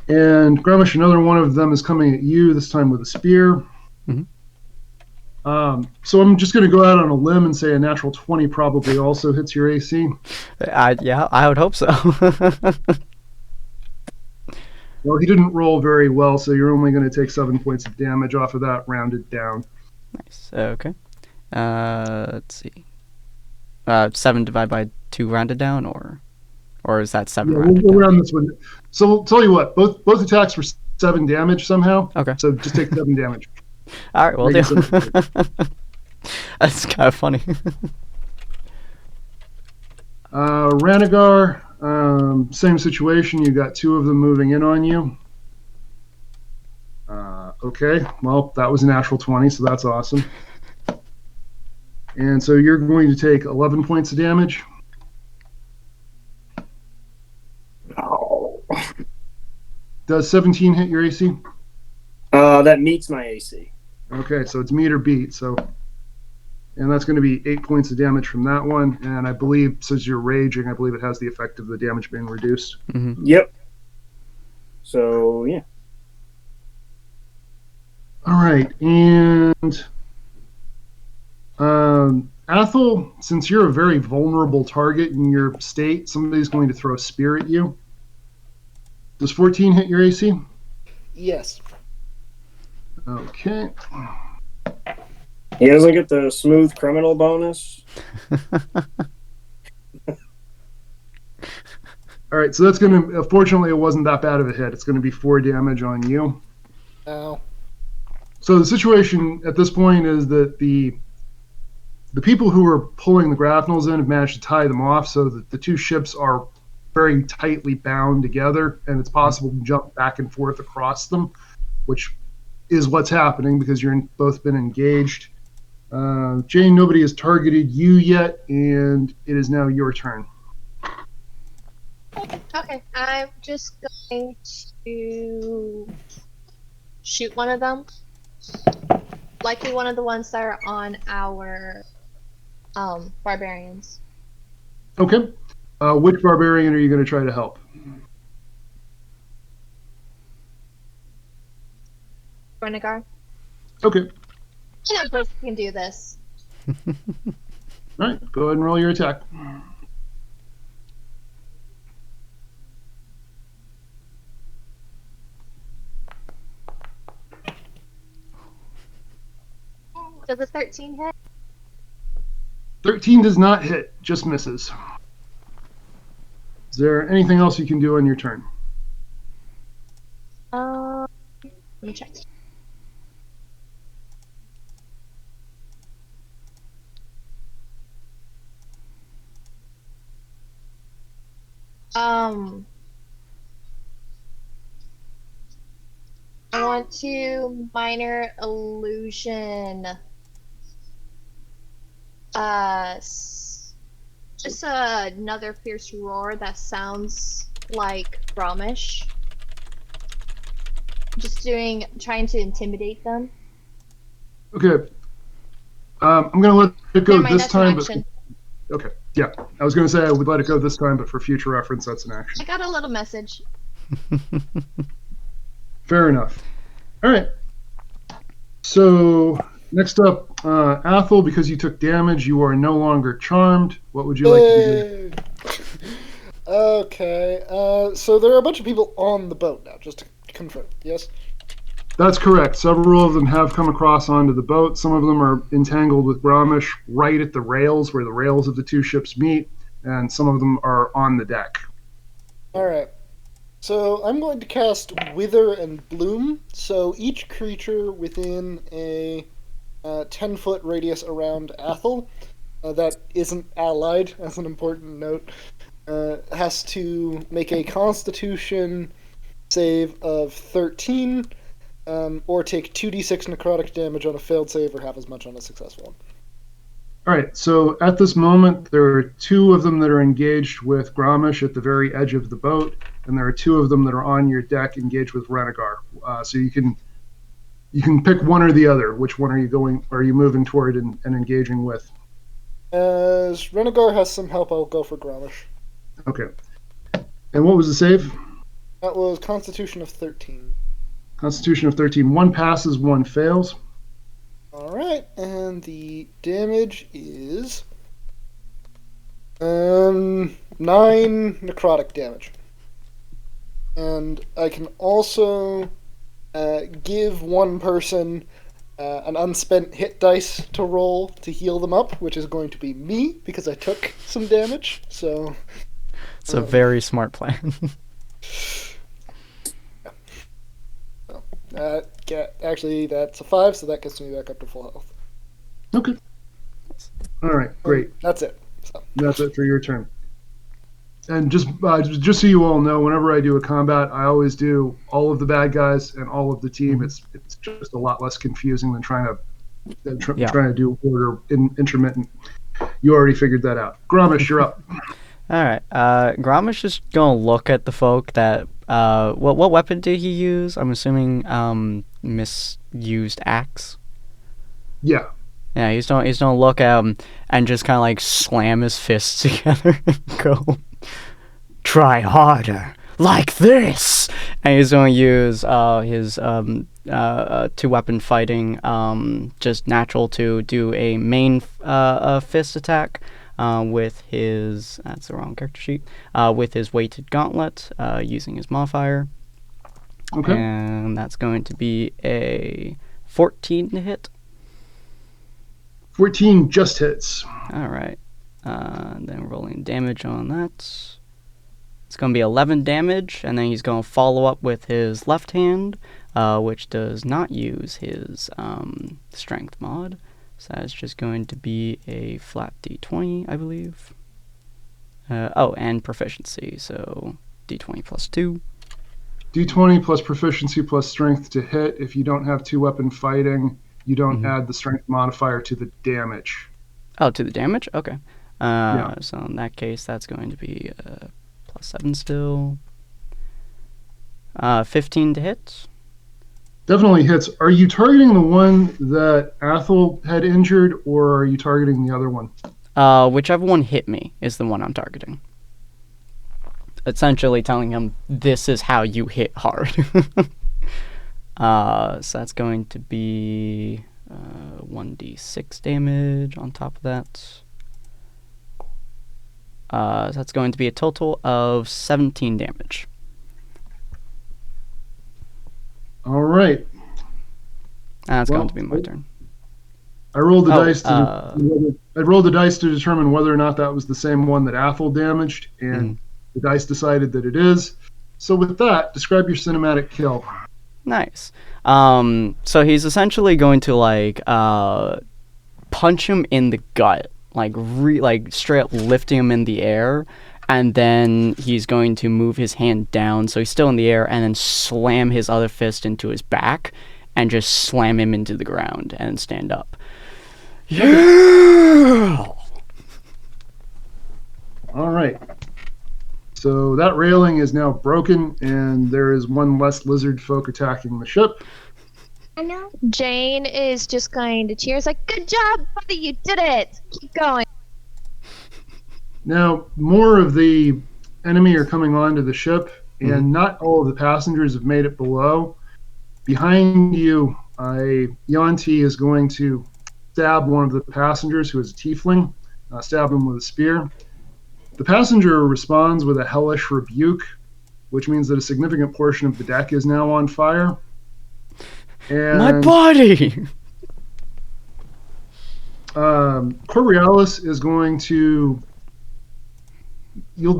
And Gramish, another one of them is coming at you, this time with a spear. So I'm just going to go out on a limb and say a natural 20 probably also hits your AC. Yeah, I would hope so. Well, he didn't roll very well, so you're only going to take 7 points of damage off of that, rounded down. Nice. Okay. Let's see. 7 divided by 2 rounded down, or is that 7 rounded we'll down? round this one. So we'll tell you what, both attacks were 7 damage somehow. Okay. So just take 7 damage. All right, we'll do. That's kind of funny. Ranagar, same situation. You got 2 of them moving in on you. Okay, well, that was a natural 20, so that's awesome. And so you're going to take 11 points of damage. Does 17 hit your AC? That meets my AC. Okay, so it's meet or beat. And that's going to be 8 points of damage from that one. And I believe, since you're raging, I believe it has the effect of the damage being reduced. Mm-hmm. Yep. So, yeah. All right, and Athel, since you're a very vulnerable target in your state, somebody's going to throw a spear at you. Does 14 hit your AC? Yes. Okay. He doesn't get the smooth criminal bonus. All right, so that's going to, fortunately, it wasn't that bad of a hit. It's going to be 4 damage on you. Ow. So the situation at this point is that the people who are pulling the grapnels in have managed to tie them off so that the two ships are very tightly bound together, and it's possible to jump back and forth across them, which is what's happening because you're both been engaged. Jane, nobody has targeted you yet, and it is now your turn. Okay, I'm just going to shoot one of them. Likely one of the ones that are on our barbarians. Okay. Which barbarian are you going to try to help? Renegar. Okay. I know both can do this. All right, go ahead and roll your attack. Does a 13 hit? 13 does not hit, just misses. Is there anything else you can do on your turn? Let me check. I want to minor illusion. Just another fierce roar that sounds like Gromish. Just trying to intimidate them. Okay. I'm going to let it go Never mind, this that's an time. action. Okay. Yeah. I was going to say I would let it go this time, but for future reference, that's an action. I got a little message. Fair enough. All right. So next up, Athel, because you took damage, you are no longer charmed. What would you like to do? Okay. So there are a bunch of people on the boat now, just to confirm. Yes? That's correct. Several of them have come across onto the boat. Some of them are entangled with Gromish right at the rails where the rails of the two ships meet, and some of them are on the deck. Alright. So I'm going to cast Wither and Bloom. So each creature within a 10-foot radius around Athel that isn't allied, as an important note, has to make a Constitution save of 13, or take 2d6 necrotic damage on a failed save, or half as much on a successful one. All right, so at this moment, there are 2 of them that are engaged with Gromish at the very edge of the boat, and there are 2 of them that are on your deck engaged with Renegar. So you can pick one or the other. Which one are you moving toward and engaging with? As Renegar has some help, I'll go for Gromish. Okay. And what was the save? That was Constitution of 13. Constitution of 13. 1 passes, 1 fails. Alright, and the damage is 9 necrotic damage. And I can also give one person an unspent hit dice to roll to heal them up, which is going to be me, because I took some damage, so... It's a very smart plan. Actually, that's a 5, so that gets me back up to full health. Okay. All right, great. That's it. So. That's it for your turn. And just so you all know, whenever I do a combat, I always do all of the bad guys and all of the team. It's just a lot less confusing than trying to do order intermittent. You already figured that out. Gromish, you're up. All right. Gromma's just gonna look at the folk that. What weapon did he use? I'm assuming misused axe. Yeah. Yeah, he's gonna look at him and just kind of like slam his fists together and go, "Try harder, like this." And he's gonna use his two weapon fighting, just natural to do a main fist attack. With his, that's the wrong character sheet, with his weighted gauntlet, using his modifier. Okay. And that's going to be a 14 to hit. 14 just hits. All right. Then rolling damage on that. It's going to be 11 damage, and then he's going to follow up with his left hand, which does not use his strength mod. So that's just going to be a flat d20, I believe. And proficiency, so d20 plus 2. D20 plus proficiency plus strength to hit. If you don't have two weapon fighting, you don't add the strength modifier to the damage. Oh, to the damage? Okay. Yeah. So in that case, that's going to be plus 7 still. 15 to hit. Definitely hits. Are you targeting the one that Athel had injured, or are you targeting the other one? Whichever one hit me is the one I'm targeting. Essentially telling him, this is how you hit hard. So that's going to be 1d6 damage on top of that. So that's going to be a total of 17 damage. All right. That's going to be my turn. I rolled the dice I rolled the dice to determine whether or not that was the same one that Athel damaged, and the dice decided that it is. So with that, describe your cinematic kill. Nice. So he's essentially going to like punch him in the gut, like straight up lifting him in the air, and then he's going to move his hand down, so he's still in the air, and then slam his other fist into his back, and just slam him into the ground and stand up. Yeah. All right. So that railing is now broken, and there is one less lizard folk attacking the ship. I know. Jane is just going to cheer. It's like, good job, buddy, you did it. Keep going. Now, more of the enemy are coming onto the ship, and not all of the passengers have made it below. Behind you, Yanti is going to stab one of the passengers, who is a tiefling, stab him with a spear. The passenger responds with a hellish rebuke, which means that a significant portion of the deck is now on fire. And my body! Coriolis is going to... you're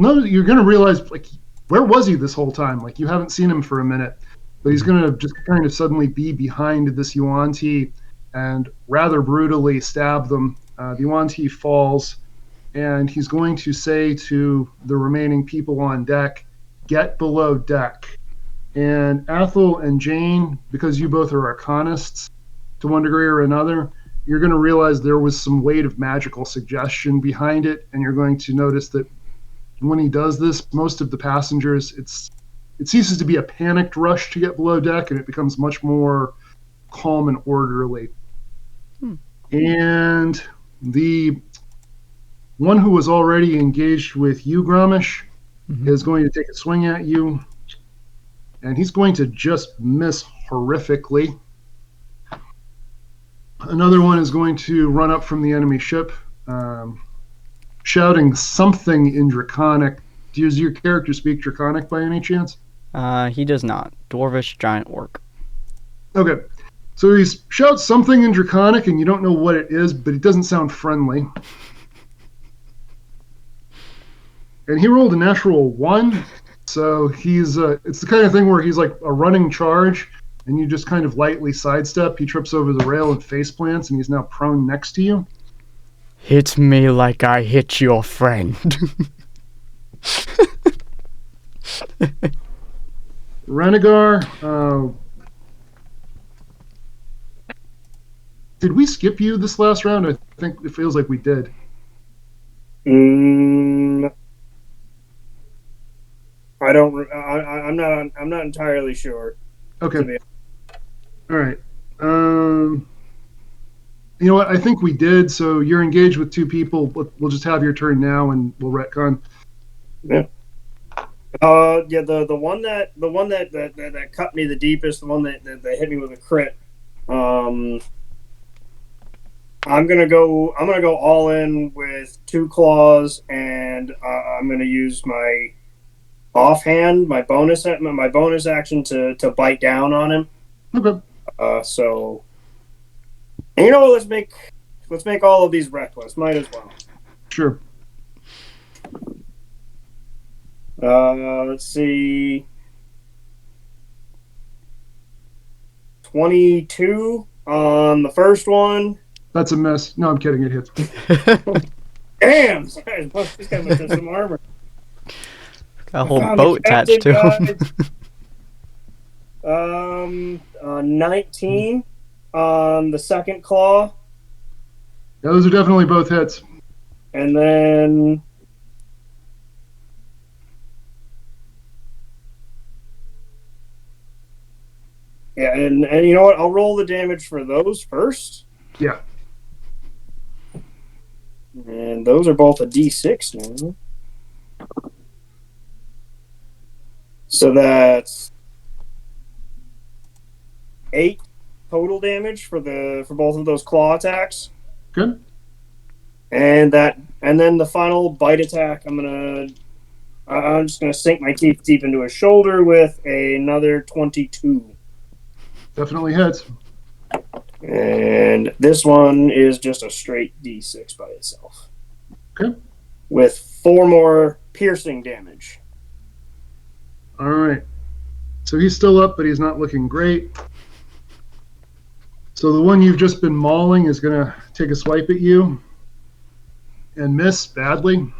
going to realize, like, where was he this whole time? Like, you haven't seen him for a minute. But he's going to just kind of suddenly be behind this Yuan-Ti and rather brutally stab them. The Yuan-Ti falls, and he's going to say to the remaining people on deck, get below deck. And Athel and Jane, because you both are arcanists to one degree or another, you're going to realize there was some weight of magical suggestion behind it, and you're going to notice that when he does this, most of the passengers, it ceases to be a panicked rush to get below deck, and it becomes much more calm and orderly. And the one who was already engaged with you, Grommish, is going to take a swing at you, and he's going to just miss horrifically. Another one is going to run up from the enemy ship, shouting something in Draconic. Does your character speak Draconic by any chance? He does not. Dwarvish giant orc. Okay. So he shouts something in Draconic, and you don't know what it is, but it doesn't sound friendly. And he rolled a natural 1, so he's it's the kind of thing where he's like a running charge, and you just kind of lightly sidestep. He trips over the rail and face plants, and he's now prone next to you. Hit me like I hit your friend. Renegar, did we skip you this last round? I think it feels like we did. I don't. I'm not entirely sure. Okay. To be- All right. You know what? I think we did. So you're engaged with 2 people. We'll just have your turn now, and we'll retcon. Yeah. Yeah. The one that cut me the deepest, the one that hit me with a crit. I'm gonna go all in with 2 claws, and I'm gonna use my offhand, my bonus action to bite down on him. Okay. So, and you know what? Let's make all of these reckless. Might as well. Sure. Let's see. 22 on the first one. That's a miss. No, I'm kidding. It hits. Damn, this guy must have some armor. Got a whole boat attached to him. 19 on the second claw. Those are definitely both hits. And then yeah, and you know what? I'll roll the damage for those first. Yeah. And those are both a D6 now. So that's 8 total damage for both of those claw attacks. Good. And then the final bite attack, I'm just gonna sink my teeth deep into his shoulder with another 22. Definitely hits. And this one is just a straight D6 by itself. Okay. With 4 more piercing damage. All right. So he's still up, but he's not looking great. So the one you've just been mauling is going to take a swipe at you and miss badly.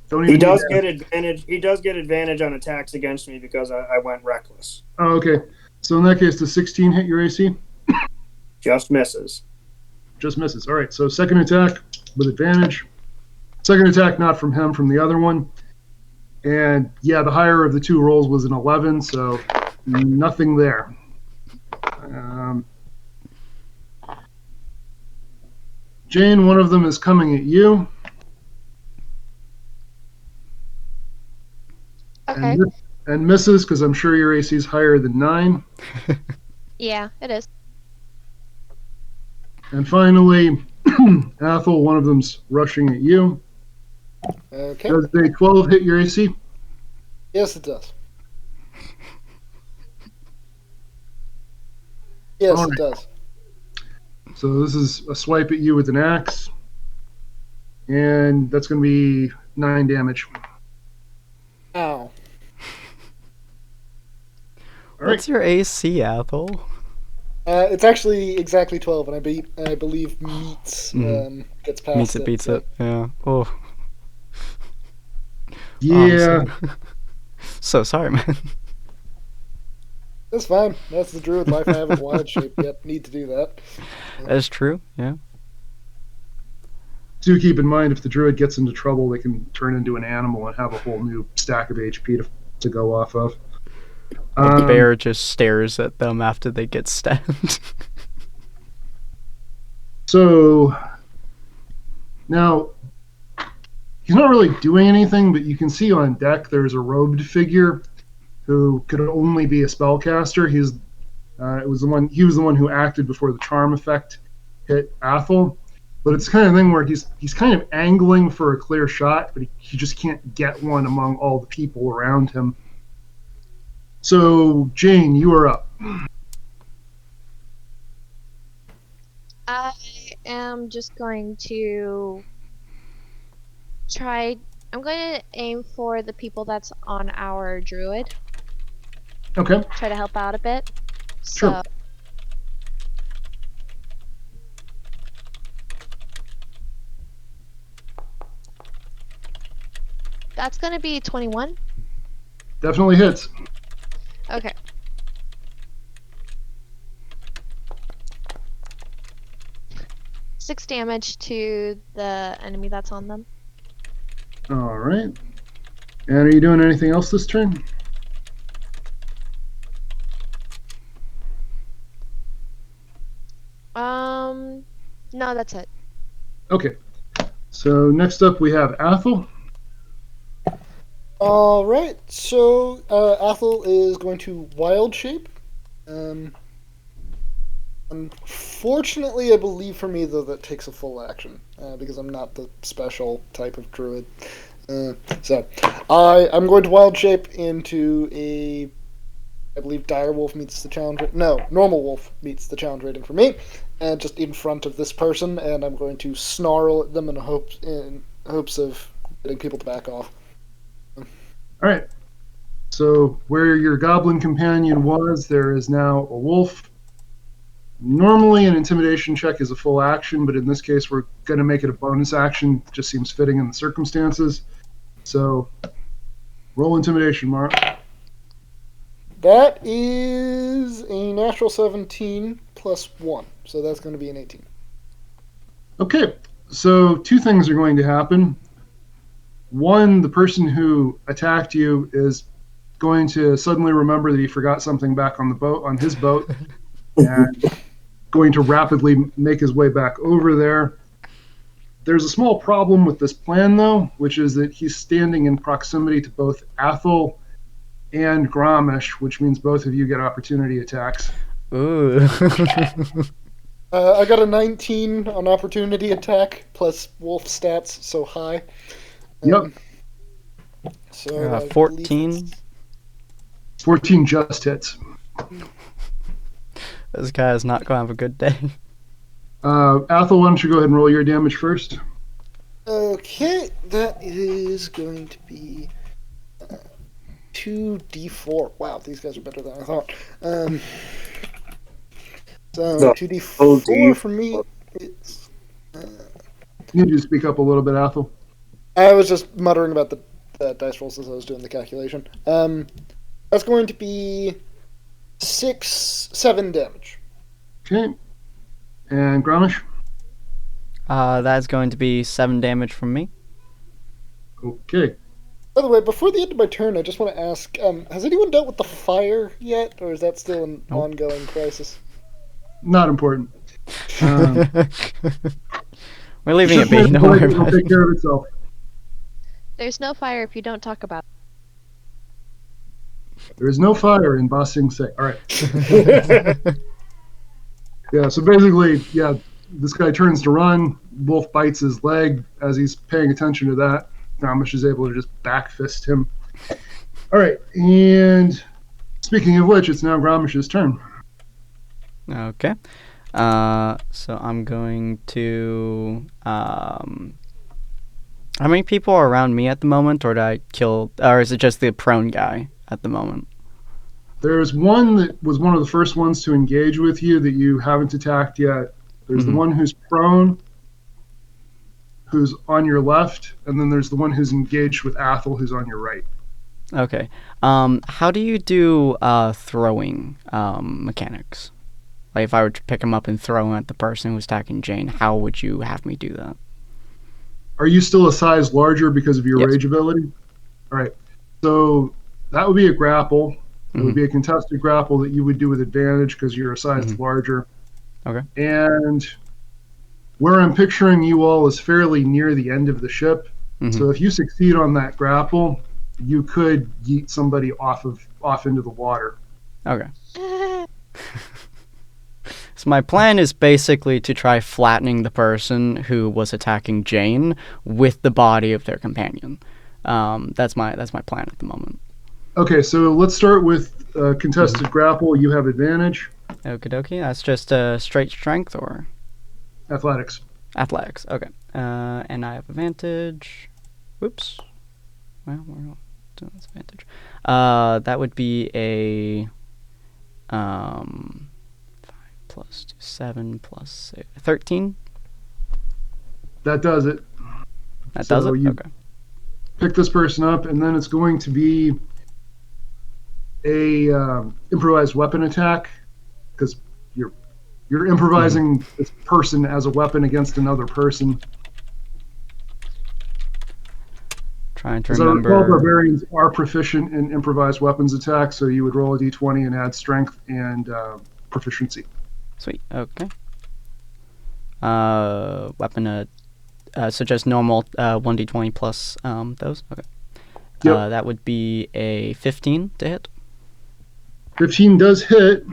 He does get advantage. He does get advantage on attacks against me because I went reckless. Oh, okay. So in that case, does 16 hit your AC? Just misses. Just misses. All right. So second attack with advantage. Second attack not from him, from the other one. And yeah, the higher of the 2 rolls was an 11, so nothing there. Jane, one of them is coming at you. Okay. And misses, because I'm sure your AC is higher than 9. Yeah, it is. And finally, Athel, one of them's rushing at you. Okay. Does a 12 hit your AC? Yes, it does. Yes, All it does. So this is a swipe at you with an axe. And that's going to be 9 damage. Ow. What's your AC, Athel? It's actually exactly 12, and I believe meets gets past Meets it, beats so. it. Yeah. Oh. Yeah. So sorry, man. That's fine. That's the druid life. I haven't wanted shape yet. Need to do that. That's true. Yeah. Do keep in mind, if the druid gets into trouble, they can turn into an animal and have a whole new stack of HP to go off of. The bear just stares at them after they get stabbed. So now he's not really doing anything, but you can see on deck there's a robed figure who could only be a spellcaster. He was the one who acted before the charm effect hit Athel. But it's the kind of thing where he's kind of angling for a clear shot, but he just can't get one among all the people around him. So, Jane, you are up. I am just going to try. I'm going to aim for the people that's on our druid. Okay. Try to help out a bit. Sure. So, that's going to be 21. Definitely hits. Okay. Six damage to the enemy that's on them. All right. And are you doing anything else this turn? No, that's it. Okay. So next up we have Athel. All right. So Athel is going to wild shape. Unfortunately, I believe for me though that takes a full action because I'm not the special type of druid. So I'm going to wild shape into a, I believe dire wolf meets the challenge. No, normal wolf meets the challenge rating for me, and just in front of this person, and I'm going to snarl at them in hopes of getting people to back off. All right. So where your goblin companion was, there is now a wolf. Normally, an intimidation check is a full action, but in this case, we're going to make it a bonus action. It just seems fitting in the circumstances. So, roll intimidation, Mark. That is a natural 17 plus 1, so that's going to be an 18. Okay, so two things are going to happen. One, the person who attacked you is going to suddenly remember that he forgot something back on the boat, on his boat, and going to rapidly make his way back over there. There's a small problem with this plan, though, which is that he's standing in proximity to both Athel and Grommish, which means both of you get opportunity attacks. Ooh. I got a 19 on opportunity attack, plus wolf stats, so high. Yep. So 14. 14 just hits. This guy is not going to have a good day. Athel, why don't you go ahead and roll your damage first? Okay, that is going to be 2d4. Wow, these guys are better than I thought. So 2d4 for me. It's, You need to speak up a little bit, Athel. I was just muttering about the dice rolls as I was doing the calculation. That's going to be 7 damage. Okay. And Grommish? That's going to be 7 damage from me. Okay. By the way, before the end of my turn, I just want to ask, has anyone dealt with the fire yet, or is that still an ongoing crisis? Not important. We're leaving it be. Don't worry It'll about take it. care of itself. There's no fire if you don't talk about it. There is no fire in Ba Sing Se. All right. Yeah, so basically, this guy turns to run. Wolf bites his leg. As he's paying attention to that, Grommish is able to just back fist him. All right, and speaking of which, it's now Grommish's turn. Okay. So I'm going to. How many people are around me at the moment, or did I kill? Or is it just the prone guy at the moment? There's one that was one of the first ones to engage with you that you haven't attacked yet. There's the one who's prone, who's on your left, and then there's the one who's engaged with Athel, who's on your right. Okay. How do you do throwing mechanics? Like if I were to pick him up and throw him at the person who's attacking Jane, how would you have me do that? Are you still a size larger because of your Yes. rage ability? All right. So that would be a grapple. It would be a contested grapple that you would do with advantage because you're a size larger. Okay. And where I'm picturing you all is fairly near the end of the ship. So if you succeed on that grapple, you could yeet somebody off into the water. Okay. So my plan is basically to try flattening the person who was attacking Jane with the body of their companion. That's my plan at the moment. Okay, so let's start with contested grapple. You have advantage. Okie dokie. That's just straight strength or Athletics. athletics. Okay. And I have advantage. Whoops. Well, we're not doing this advantage. That would be a 5 plus 2, 7 plus 6, 13. That does it. That So does it. you- Okay. Pick this person up, and then it's going to be a improvised weapon attack because you're improvising this person as a weapon against another person. Trying to As I recall, remember. barbarians are proficient in improvised weapons attack, so you would roll a d20 and add strength and proficiency. Sweet. Okay. Weapon. So just normal 1d20 plus those. Okay. Yep. That would be a 15 to hit. 15 does hit.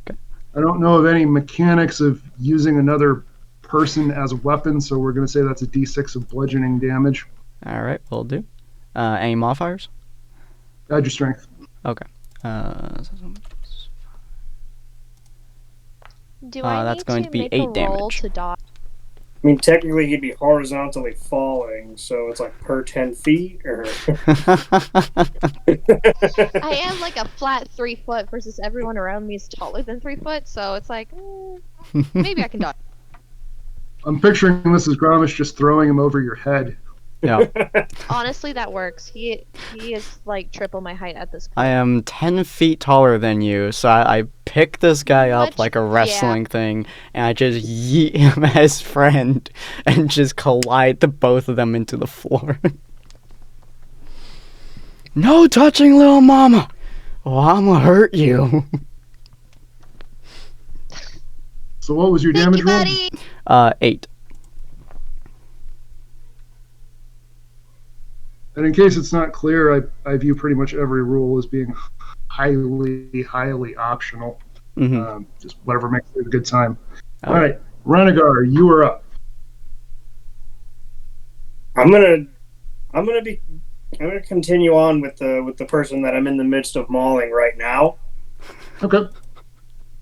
Okay. I don't know of any mechanics of using another person as a weapon, so we're going to say that's a d6 of bludgeoning damage. All right, will do. Any modifiers? Add your strength. Okay. Do I that's need going to to be make 8 a roll damage. to dodge? I mean, technically, he'd be horizontally falling, so it's like per 10 feet, or... I am like a flat 3 foot versus everyone around me is taller than 3 foot, so it's like, maybe I can dodge. I'm picturing Mrs. Gromish just throwing him over your head. Yeah. Honestly, that works. He is like triple my height at this point. I am 10 feet taller than you, so I pick this guy up Much- like a wrestling thing, and I just yeet him as friend, and just collide the both of them into the floor. No touching, little mama! Oh, I'ma hurt you. So what was your Thank damage you, roll? buddy! 8. And in case it's not clear, I view pretty much every rule as being highly, highly optional. Mm-hmm. Just whatever makes it a good time. Okay. All right, Renegar, you are up. I'm gonna continue on with the person that I'm in the midst of mauling right now. Okay.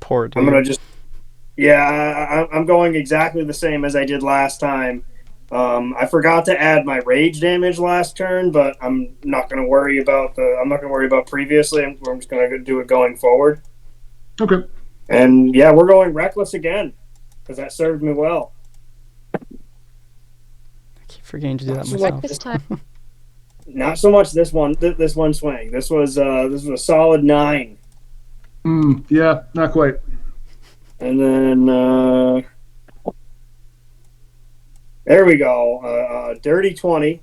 Poor dude. I'm gonna just, I'm going exactly the same as I did last time. I forgot to add my rage damage last turn, but I'm not gonna worry about previously. I'm just gonna do it going forward. Okay. And yeah, we're going reckless again because that served me well. I keep forgetting to do that So myself. Breakfast time. Not so much this one swing. This was a solid 9. Yeah, not quite. And then there we go. Dirty 20.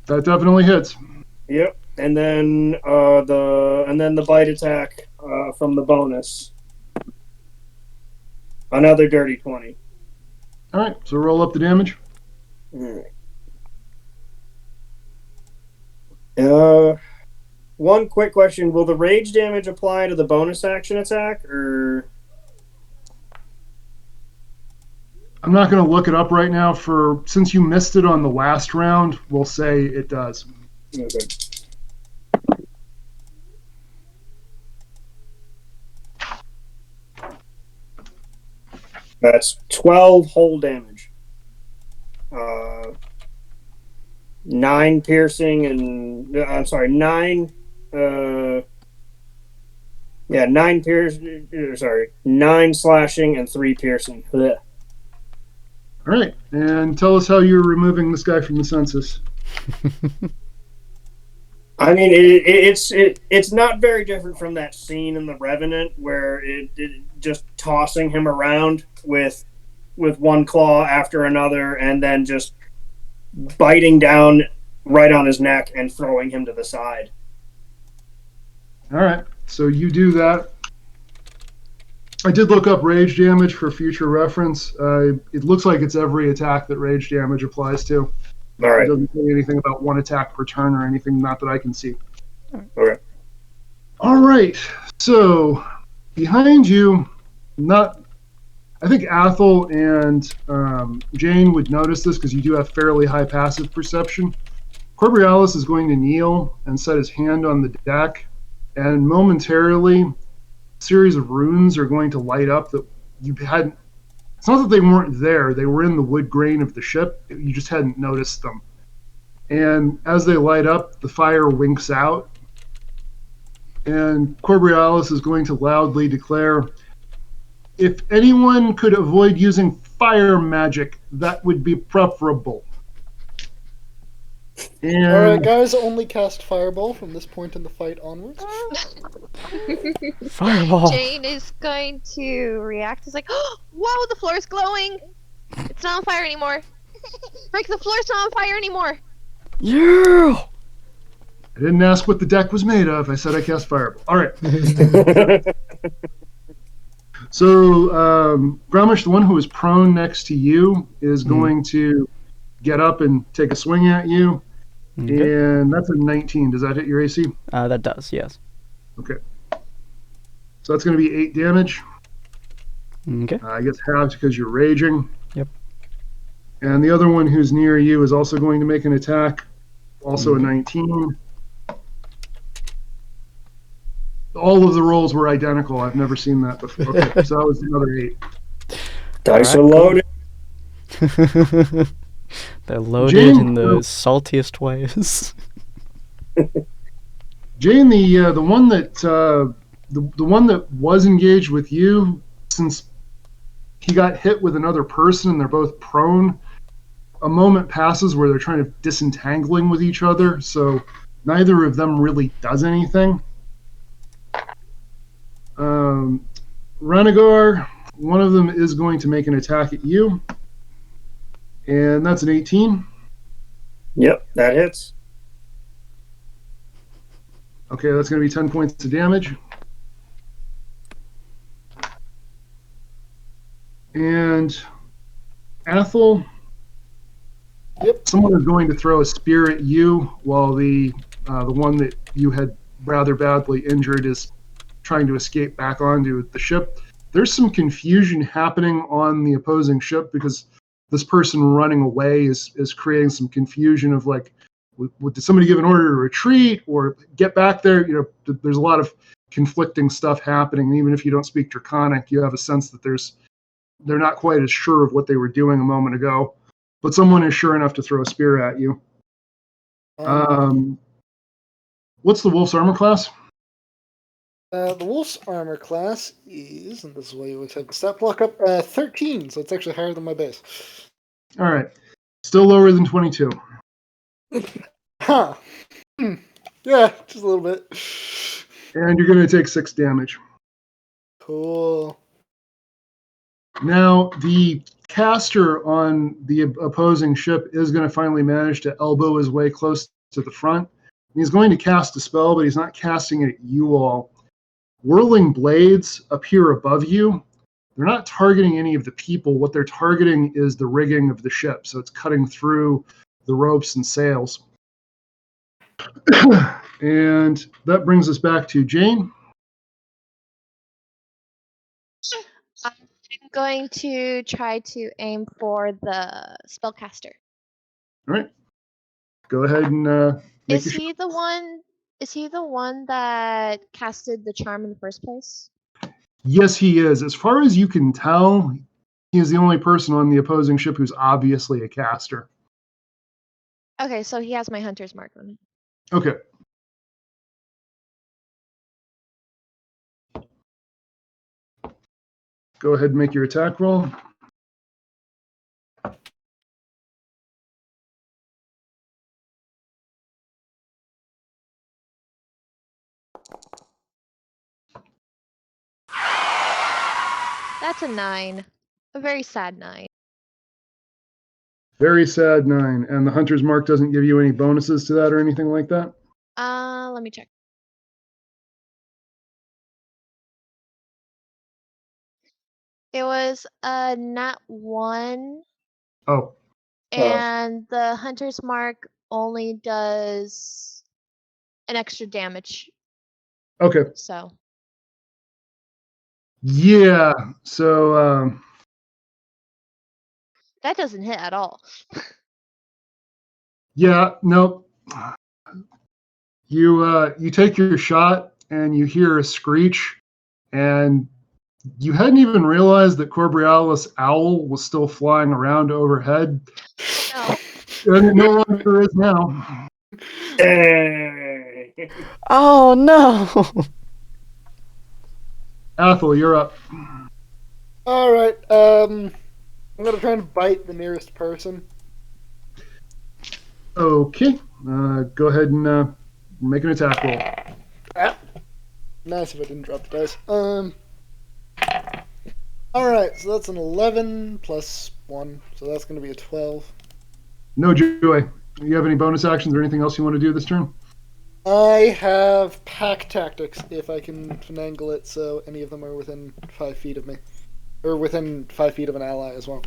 That definitely hits. Yep. And then the bite attack from the bonus. Another dirty 20. All right, so roll up the damage. All right. One quick question: will the rage damage apply to the bonus action attack, or? I'm not going to look it up right now. Since you missed it on the last round, we'll say it does. Okay. That's 12 whole damage. 9 piercing and I'm sorry, 9. 9 piercing. 9 slashing and 3 piercing. Blech. All right, and tell us how you're removing this guy from the census. I mean, it's not very different from that scene in The Revenant where it just tossing him around with one claw after another and then just biting down right on his neck and throwing him to the side. All right, so you do that. I did look up rage damage for future reference. It looks like it's every attack that rage damage applies to. All right. It doesn't say anything about one attack per turn or anything, not that I can see. Okay. All right, so behind you, I think Athel and Jane would notice this because you do have fairly high passive perception. Corbrialis is going to kneel and set his hand on the deck, and momentarily, a series of runes are going to light up that you hadn't. It's not that they weren't there; they were in the wood grain of the ship. You just hadn't noticed them. And as they light up, the fire winks out, and Corbrialis is going to loudly declare, "If anyone could avoid using fire magic, that would be preferable." And Alright, guys, only cast Fireball from this point in the fight onwards. Fireball. Jane is going to react. It's like, oh, whoa, the floor is glowing. It's not on fire anymore. Break, the floor's not on fire anymore. Yeah! I didn't ask what the deck was made of. I said I cast Fireball. All right. So, Grummish, the one who is prone next to you, is going to get up and take a swing at you. Okay. And that's a 19. Does that hit your AC? That does, yes. Okay. So that's going to be 8 damage. Okay. I guess halved because you're raging. Yep. And the other one who's near you is also going to make an attack. Also a 19. All of the rolls were identical. I've never seen that before. Okay, so that was another 8. Dice are loaded. They're loaded Jane, in the saltiest ways. Jane, the one that the one that was engaged with you, since he got hit with another person and they're both prone, a moment passes where they're trying to disentangling with each other, so neither of them really does anything. Renegar, one of them is going to make an attack at you, and that's an 18. Yep, that hits. Okay, that's going to be 10 points of damage. And Athel, someone is going to throw a spear at you while the one that you had rather badly injured is trying to escape back onto the ship. There's some confusion happening on the opposing ship because this person running away is creating some confusion of like, did somebody give an order to retreat or get back there? You know, there's a lot of conflicting stuff happening. And even if you don't speak Draconic, you have a sense that they're not quite as sure of what they were doing a moment ago. But someone is sure enough to throw a spear at you. What's the wolf's armor class? The wolf's armor class is, and this is why you always have the stat block up, 13, so it's actually higher than my base. All right. Still lower than 22. Huh. Yeah, just a little bit. And you're going to take 6 damage. Cool. Now, the caster on the opposing ship is going to finally manage to elbow his way close to the front. He's going to cast a spell, but he's not casting it at you all. Whirling blades appear above you. They're not targeting any of the people. What they're targeting is the rigging of the ship. So it's cutting through the ropes and sails. And that brings us back to Jane. I'm going to try to aim for the spellcaster. All right. Go ahead and make Is your he the one? Is he the one that casted the charm in the first place? Yes, he is. As far as you can tell, he is the only person on the opposing ship who's obviously a caster. Okay, so he has my hunter's mark on it. Okay. Go ahead and make your attack roll. That's a 9. A very sad 9. Very sad 9. And the hunter's mark doesn't give you any bonuses to that or anything like that? Let me check. It was a nat 1. Oh. And the hunter's mark only does an extra damage. Okay. So. Yeah. So That doesn't hit at all. yeah, nope. You take your shot and you hear a screech, and you hadn't even realized that Corbrialis Owl was still flying around overhead. No. And it no longer is now. Oh no! Athel, you're up. Alright, I'm gonna try and bite the nearest person. Okay. Go ahead and make an attack roll. Ah. Nice if I didn't drop the dice. Alright, so that's an 11 plus 1, so that's gonna be a 12. No joy. Do you have any bonus actions or anything else you want to do this turn? I have pack tactics, if I can finagle it, so any of them are within 5 feet of me. Or within 5 feet of an ally as well.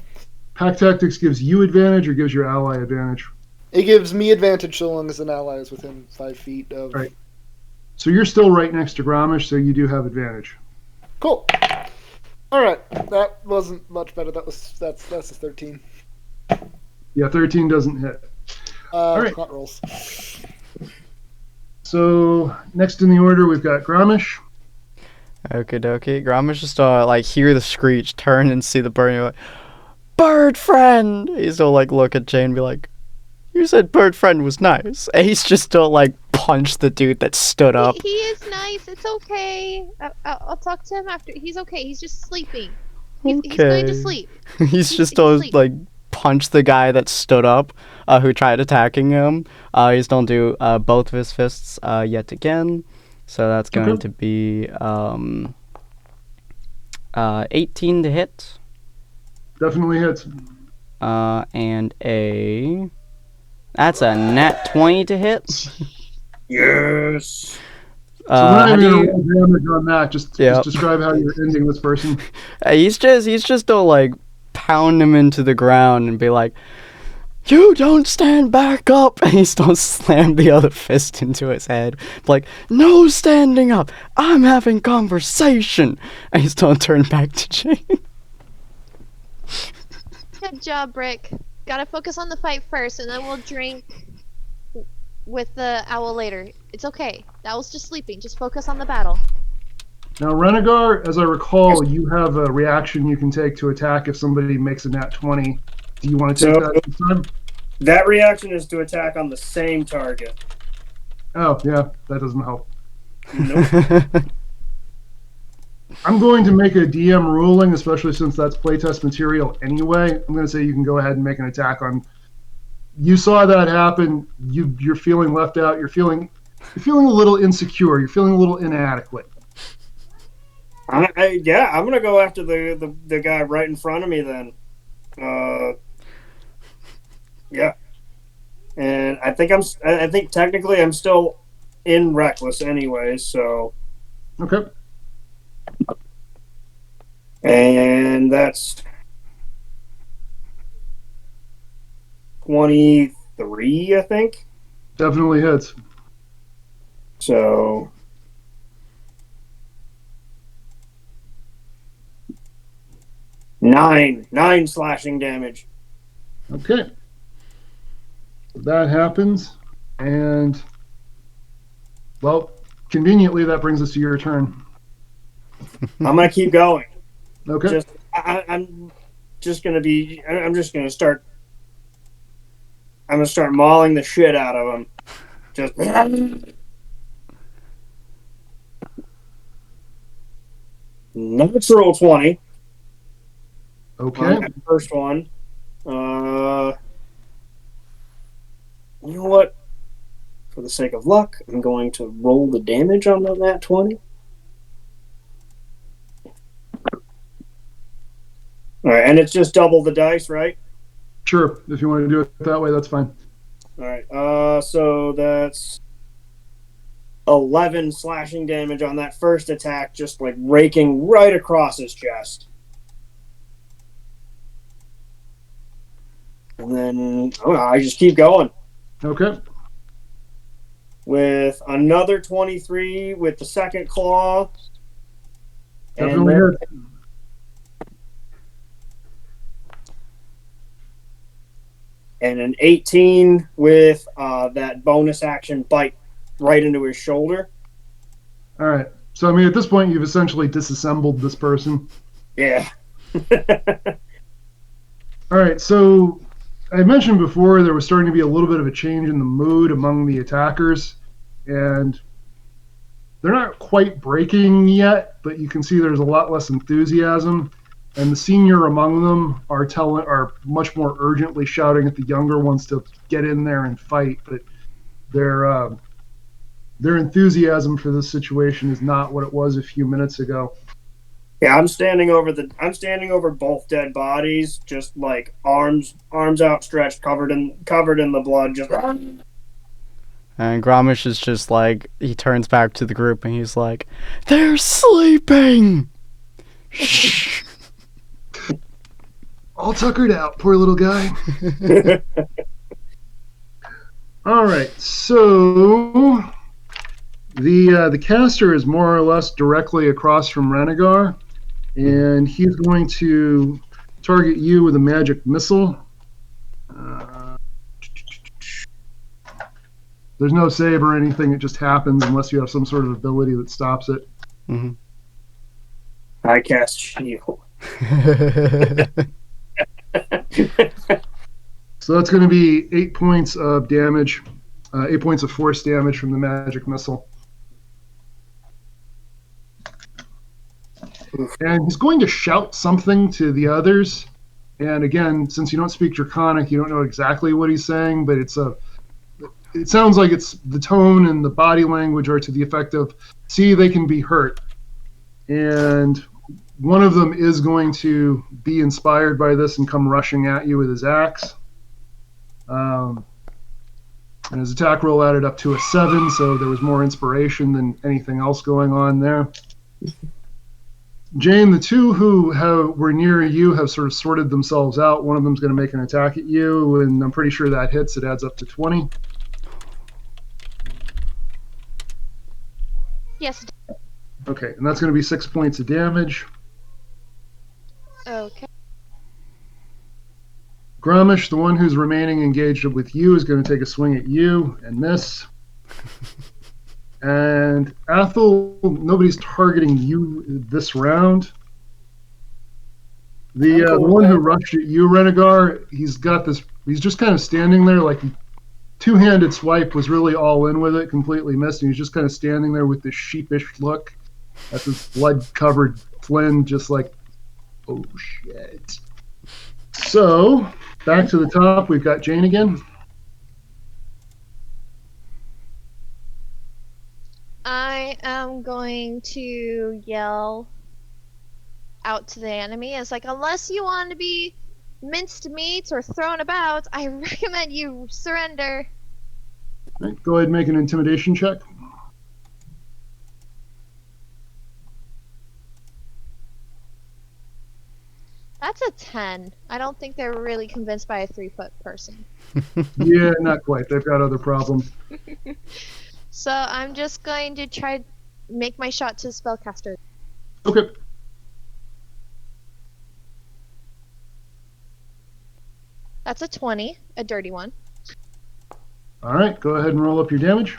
Pack tactics gives you advantage or gives your ally advantage? It gives me advantage so long as an ally is within 5 feet of... Right. So you're still right next to Gromish, so you do have advantage. Cool. Alright, that wasn't much better. That's a 13. Yeah, 13 doesn't hit. Alright. Not rolls. So, next in the order, we've got Gromish. Okie dokie. Gromma's just hear the screech, turn and see the bird, and you're like, bird friend! He's still look at Jane and be like, you said bird friend was nice. And he's just still punch the dude that stood up. He is nice. It's okay. I'll talk to him after. He's okay. He's just sleeping. He's going to sleep. He's just still punch the guy that stood up, who tried attacking him. He's don't do both of his fists yet again. So that's going to be 18 to hit. Definitely hits. And that's a nat 20 to hit. Yes. So we're not even going to roll damage on that. Just describe how you're ending this person. He's just still pound him into the ground and be like, you don't stand back up. And he still slam the other fist into his head. No standing up. I'm having conversation. And he's still turn back to Jane. Good job, Brick. Gotta focus on the fight first, and then we'll drink with the owl later. It's okay. The owl's just sleeping. Just focus on the battle. Now, Renegar, as I recall, you have a reaction you can take to attack if somebody makes a nat 20. Do you want to take that this time? That reaction is to attack on the same target. Oh, yeah. That doesn't help. Nope. I'm going to make a DM ruling, especially since that's playtest material anyway. I'm going to say you can go ahead and make an attack on... You saw that happen. You're feeling left out. You're feeling a little insecure. You're feeling a little inadequate. I'm going to go after the guy right in front of me then. Yeah. And I think technically I'm still in Reckless anyway, so... Okay. And that's 23, I think. Definitely hits. So 9 slashing damage. Okay. That happens, and well, conveniently that brings us to your turn. I'm gonna keep going. Okay. I'm just gonna start mauling the shit out of him. Just natural 20. Okay. That first one. You know what? For the sake of luck, I'm going to roll the damage on that 20. All right, and it's just double the dice, right? Sure. If you want to do it that way, that's fine. All right. So that's 11 slashing damage on that first attack, just raking right across his chest. And then I just keep going. Okay. With another 23 with the second claw. Definitely hit. And an 18 with that bonus action bite right into his shoulder. All right. So, I mean, at this point, you've essentially disassembled this person. Yeah. All right. So, I mentioned before there was starting to be a little bit of a change in the mood among the attackers. And they're not quite breaking yet, but you can see there's a lot less enthusiasm. And the senior among them are much more urgently shouting at the younger ones to get in there and fight. But their enthusiasm for this situation is not what it was a few minutes ago. Yeah, I'm standing over both dead bodies, just like arms outstretched, covered in the blood, just And Grommish is just like, he turns back to the group and he's like, "They're sleeping!" Shh. All tuckered out, poor little guy. All right, so the caster is more or less directly across from Renegar, and he's going to target you with a magic missile. There's no save or anything; it just happens unless you have some sort of ability that stops it. Mm-hmm. I cast shield. So that's going to be 8 points of damage, 8 points of force damage from the magic missile. And he's going to shout something to the others. And again, since you don't speak Draconic, you don't know exactly what he's saying, but it sounds like it's the tone and the body language are to the effect of, "See, they can be hurt." And one of them is going to be inspired by this and come rushing at you with his axe. And his attack roll added up to a 7, so there was more inspiration than anything else going on there. Jane, the two who were near you have sort of sorted themselves out. One of them's going to make an attack at you, and I'm pretty sure that hits. It adds up to 20. Yes. Okay, and that's going to be 6 points of damage. Okay. Grommish, the one who's remaining engaged with you, is going to take a swing at you and miss. And Athel, nobody's targeting you this round. The one who rushed at you, Renegar, he's just kind of standing there like two-handed swipe was really all in with it, completely missed, and he's just kind of standing there with this sheepish look at this blood-covered Flynn, just like, oh shit. So, back to the top, we've got Jane again. I am going to yell out to the enemy as like, unless you want to be minced meats or thrown about, I recommend you surrender. All right, go ahead and make an intimidation check. That's a 10. I don't think they're really convinced by a 3-foot person. Yeah, not quite. They've got other problems. So I'm just going to try to make my shot to spellcaster. Okay. That's a 20, a dirty one. All right, go ahead and roll up your damage.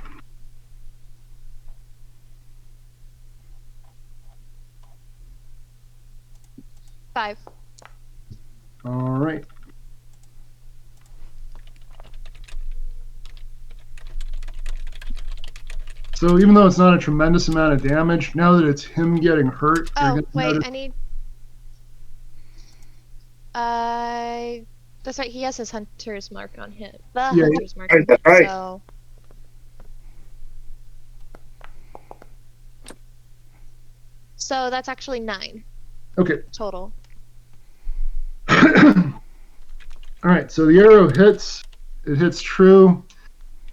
Five. All right. So even though it's not a tremendous amount of damage, now that it's him getting hurt, Oh, wait, I need... That's right, he has his hunter's mark on him. Hunter's mark on him, right. so... So that's actually 9 Okay. total. All right, so the arrow hits. It hits true.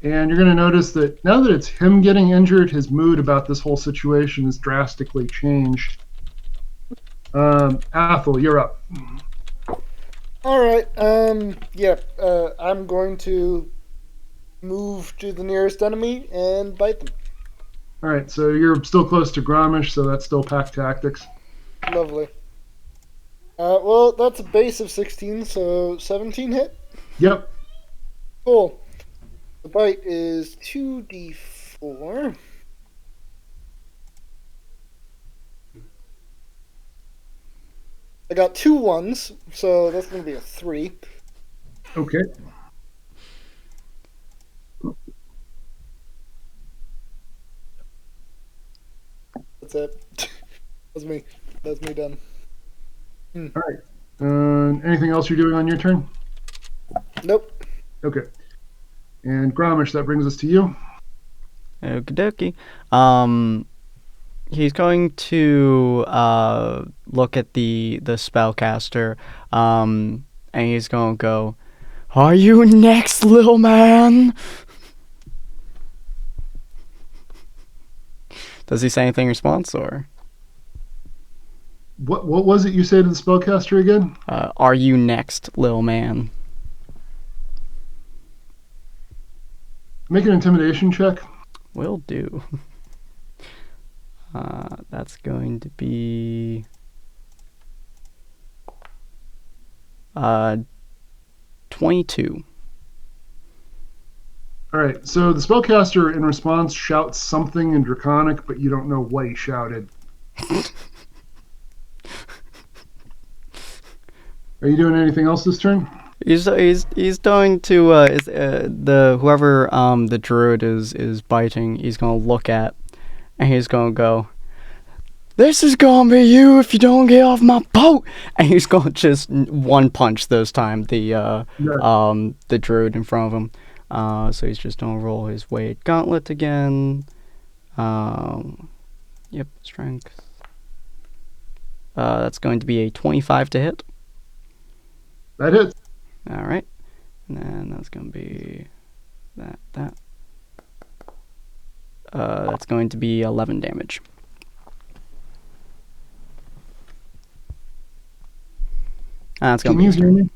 And you're going to notice that now that it's him getting injured, his mood about this whole situation has drastically changed. Athel, you're up. All right. I'm going to move to the nearest enemy and bite them. All right, so you're still close to Grommish, so that's still pack tactics. Lovely. Well, that's a base of 16, so 17 hit. Yep. Cool. The bite is 2d4. I got 2 1s, so that's going to be a 3. Okay. That's it. That's me. That's me done. All right. Anything else you're doing on your turn? Nope. Okay. And Grommish, that brings us to you. Okie dokie. he's going to look at the spellcaster, and he's going to go, "Are you next, little man?" Does he say anything in response, or? What was it you said to the spellcaster again? Are you next, little man? Make an intimidation check. Will do. That's going to be 22. All right, so the spellcaster in response shouts something in Draconic, but you don't know what he shouted. Are you doing anything else this turn? He's going to the whoever the druid is biting. He's gonna look at, and he's gonna go, "This is gonna be you if you don't get off my boat!" And he's gonna just one punch this time the druid in front of him. So he's just gonna roll his weight gauntlet again. Yep, strength. That's going to be a 25 to hit. That hits. All right, and then that's going to be that. That's going to be 11 damage. That's going to be his turn. Hear me?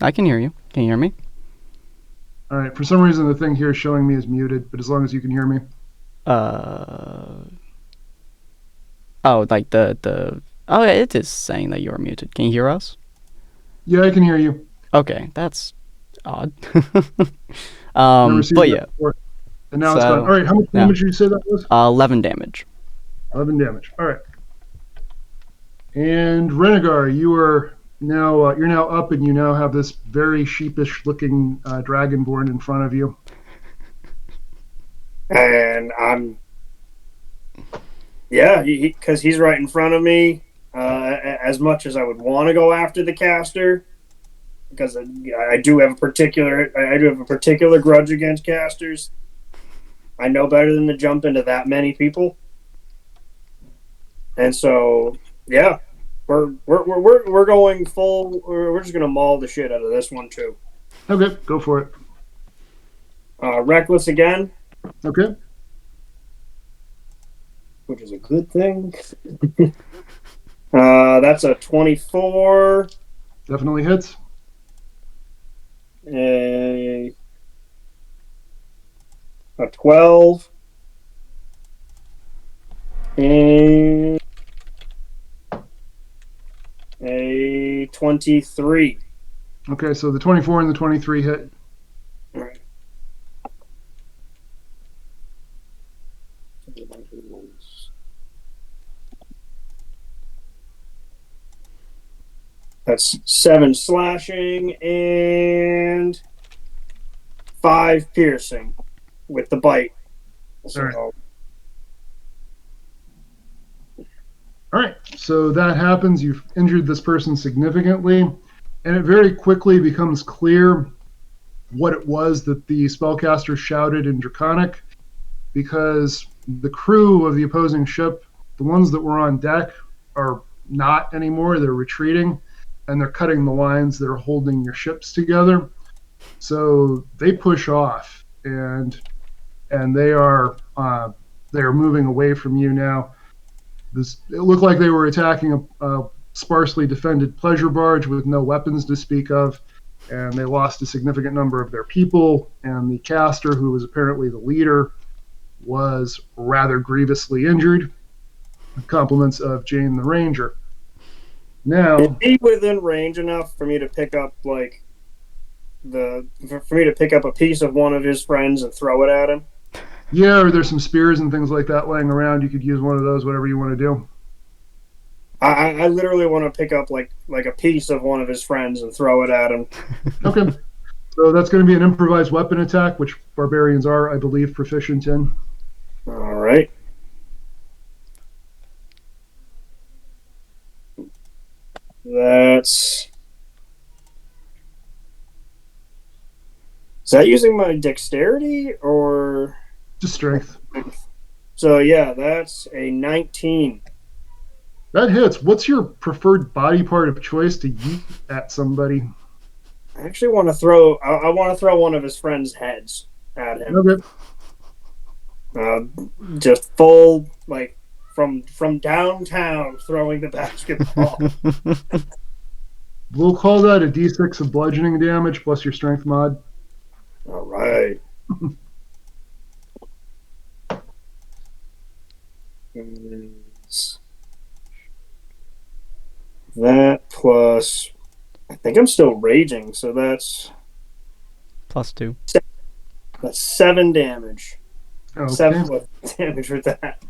I can hear you. Can you hear me? All right. For some reason, the thing here is showing me as muted, but as long as you can hear me. Oh, like the. Oh, it is saying that you're muted. Can you hear us? Yeah, I can hear you. Okay, that's odd. But yeah. Before. And now it's gone. All right, how much damage did you say that was? 11 damage. 11 damage. All right. And Renegar, you are now you're now up, and you now have this very sheepish-looking dragonborn in front of you. And I'm, because he's right in front of me. As much as I would want to go after the caster, because I do have a particular grudge against casters. I know better than to jump into that many people, and so we're going full. We're just gonna maul the shit out of this one too. Okay, go for it. Reckless again. Okay. Which is a good thing. That's a 24. Definitely hits. A 12. And a 23. Okay, so the 24 and the 23 hit. All right. That's 7 slashing and 5 piercing with the bite. So, All right, so that happens. You've injured this person significantly, and it very quickly becomes clear what it was that the spellcaster shouted in Draconic, because the crew of the opposing ship, the ones that were on deck, are not anymore. They're retreating, and they're cutting the lines that are holding your ships together. So they push off, and they are moving away from you now. It looked like they were attacking a sparsely defended pleasure barge with no weapons to speak of, and they lost a significant number of their people, and the caster, who was apparently the leader, was rather grievously injured. Compliments of Jane the Ranger. Now, is he within range enough for me to pick up for me to pick up a piece of one of his friends and throw it at him? yeah, or there's some spears and things like that laying around. You could use one of those, whatever you want to do. I literally want to pick up like a piece of one of his friends and throw it at him. Okay. So that's going to be an improvised weapon attack, which barbarians are, I believe, proficient in. All right. Is that using my dexterity or Just strength. So yeah, that's a 19. That hits. What's your preferred body part of choice to yeet at somebody? I actually want to throw. I want to throw one of his friends' heads at him. Okay. Just full like from downtown throwing the basketball. We'll call that a D6 of bludgeoning damage plus your strength mod. All right. That plus, I think I'm still raging, so that's +2. that's 7 damage. Okay. 7 damage with that.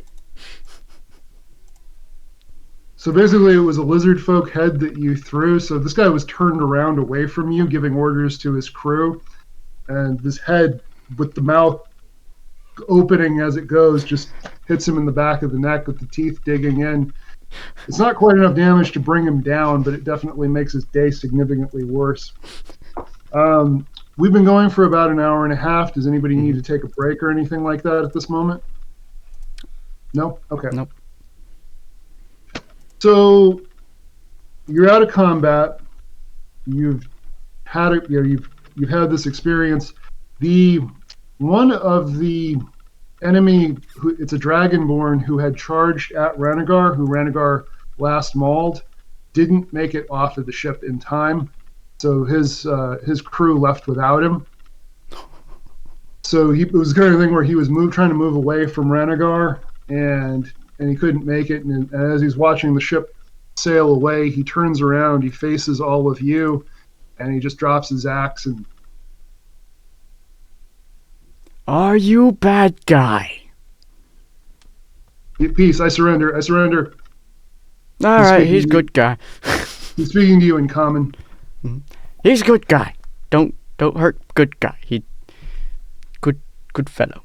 So basically, it was a lizard folk head that you threw. So this guy was turned around away from you, giving orders to his crew. And this head, with the mouth opening as it goes, just hits him in the back of the neck with the teeth digging in. It's not quite enough damage to bring him down, but it definitely makes his day significantly worse. We've been going for about an hour and a half. Does anybody need to take a break or anything like that at this moment? No? Okay. Nope. So you're out of combat. You've had it. You've had this experience. One of the enemy, it's a dragonborn who had charged at Ranagar, who Ranagar last mauled, didn't make it off of the ship in time, so his crew left without him. So it was the kind of thing where he was trying to move away from Ranagar, and he couldn't make it. And as he's watching the ship sail away, he turns around, he faces all of you, and he just drops his axe and. Are you bad guy? Peace, I surrender. Alright, he's good guy. He's speaking to you in common. He's good guy. Don't hurt good guy. He good fellow.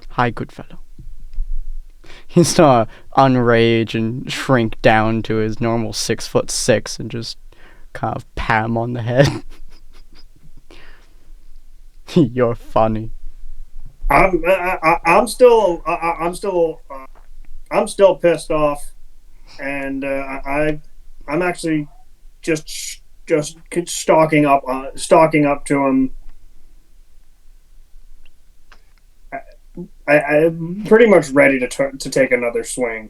Hi, good fellow. He's gonna unrage and shrink down to his normal 6'6" and just kind of pat him on the head. You're funny. I'm still pissed off, and I'm actually just stalking up to him. I'm pretty much ready to take another swing.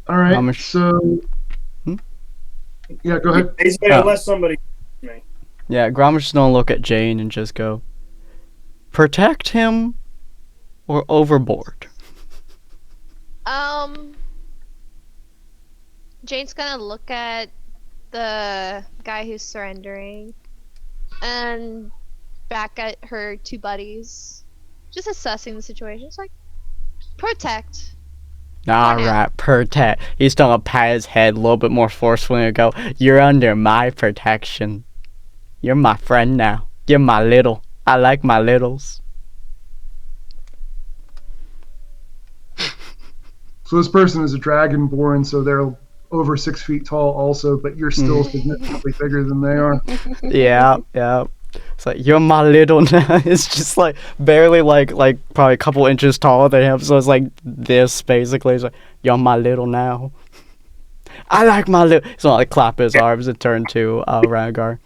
All right. So, yeah, go ahead. Basically, unless somebody me. Yeah, Grommer's just gonna look at Jane and just go, protect him or overboard? Jane's gonna look at the guy who's surrendering and back at her two buddies, just assessing the situation. It's like, protect. Alright, protect. He's gonna pat his head a little bit more forcefully and go, you're under my protection. You're my friend now. You're my little. I like my littles. So this person is a dragonborn, so they're over 6 feet tall also, but you're still significantly bigger than they are. Yeah. It's like, you're my little now. It's just like barely like probably a couple inches taller than him, so it's like this basically. It's like, you're my little now. I like my little. He's gonna like clap his arms and turn to Ranagar.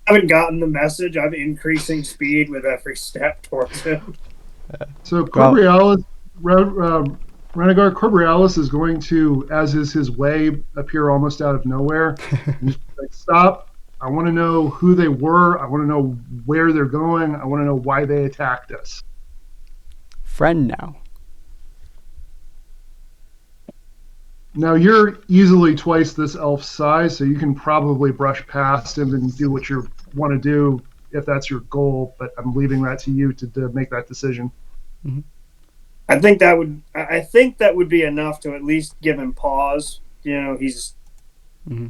I haven't gotten the message. I'm increasing speed with every step towards him. So Corbrialis, Ranagar Corbrialis is going to, as is his way, appear almost out of nowhere. And just like, stop. I want to know who they were. I want to know where they're going. I want to know why they attacked us. Friend now. Now, you're easily twice this elf's size, so you can probably brush past him and do what you want to do if that's your goal, but I'm leaving that to you to make that decision. Mm-hmm. I think that would be enough to at least give him pause. You know, he's... Mm-hmm.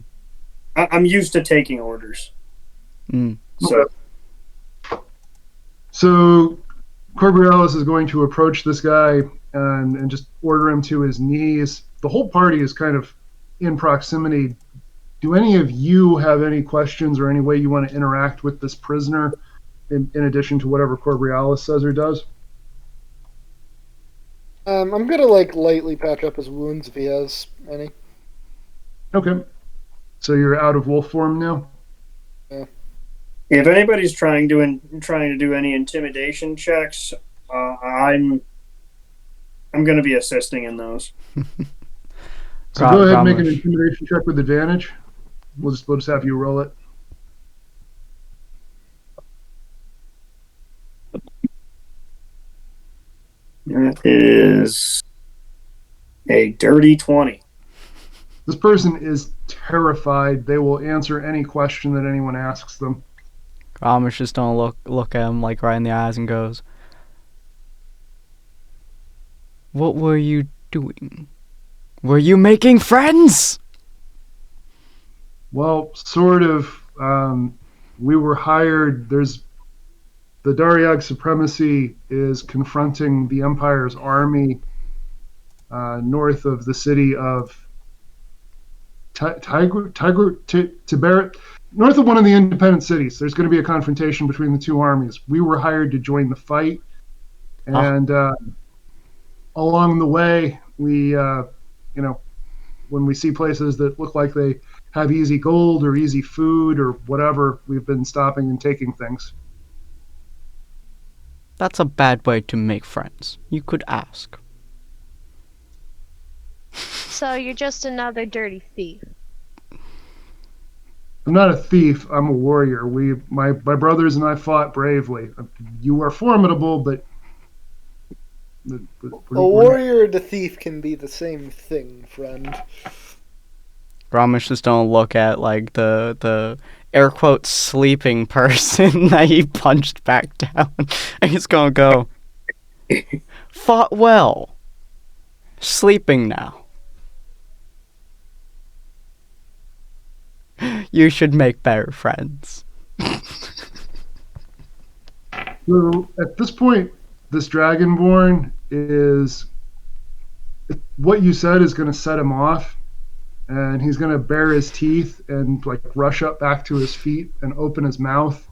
I'm used to taking orders. So Corbrialis is going to approach this guy and just order him to his knees. The whole party is kind of in proximity. Do any of you have any questions or any way you want to interact with this prisoner in addition to whatever Corbrialis says or does? I'm gonna lightly patch up his wounds if he has any. Okay. So you're out of wolf form now? Yeah. If anybody's trying to do any intimidation checks, I'm going to be assisting in those. So go ahead and make an intimidation check with advantage. We'll just have you roll it. That is a dirty 20. This person is terrified. They will answer any question that anyone asks them. Amish just don't look at him like right in the eyes and goes, "What were you doing? Were you making friends?" Well, sort of. We were hired. The Daryag supremacy is confronting the Empire's army north of the city of Tiberias, north of one of the independent cities. There's going to be a confrontation between the two armies. We were hired to join the fight, and along the way, we, when we see places that look like they have easy gold or easy food or whatever, we've been stopping and taking things. That's a bad way to make friends. You could ask. So you're just another dirty thief. I'm not a thief. I'm a warrior. My brothers and I fought bravely. You are formidable, but A warrior and a thief can be the same thing, friend. Ramesh just don't look at like the air quotes sleeping person that he punched back down. And he's gonna go, "Fought well. Sleeping now. You should make better friends." So at this point, this Dragonborn is, what you said is going to set him off, and he's going to bare his teeth and like rush up back to his feet and open his mouth.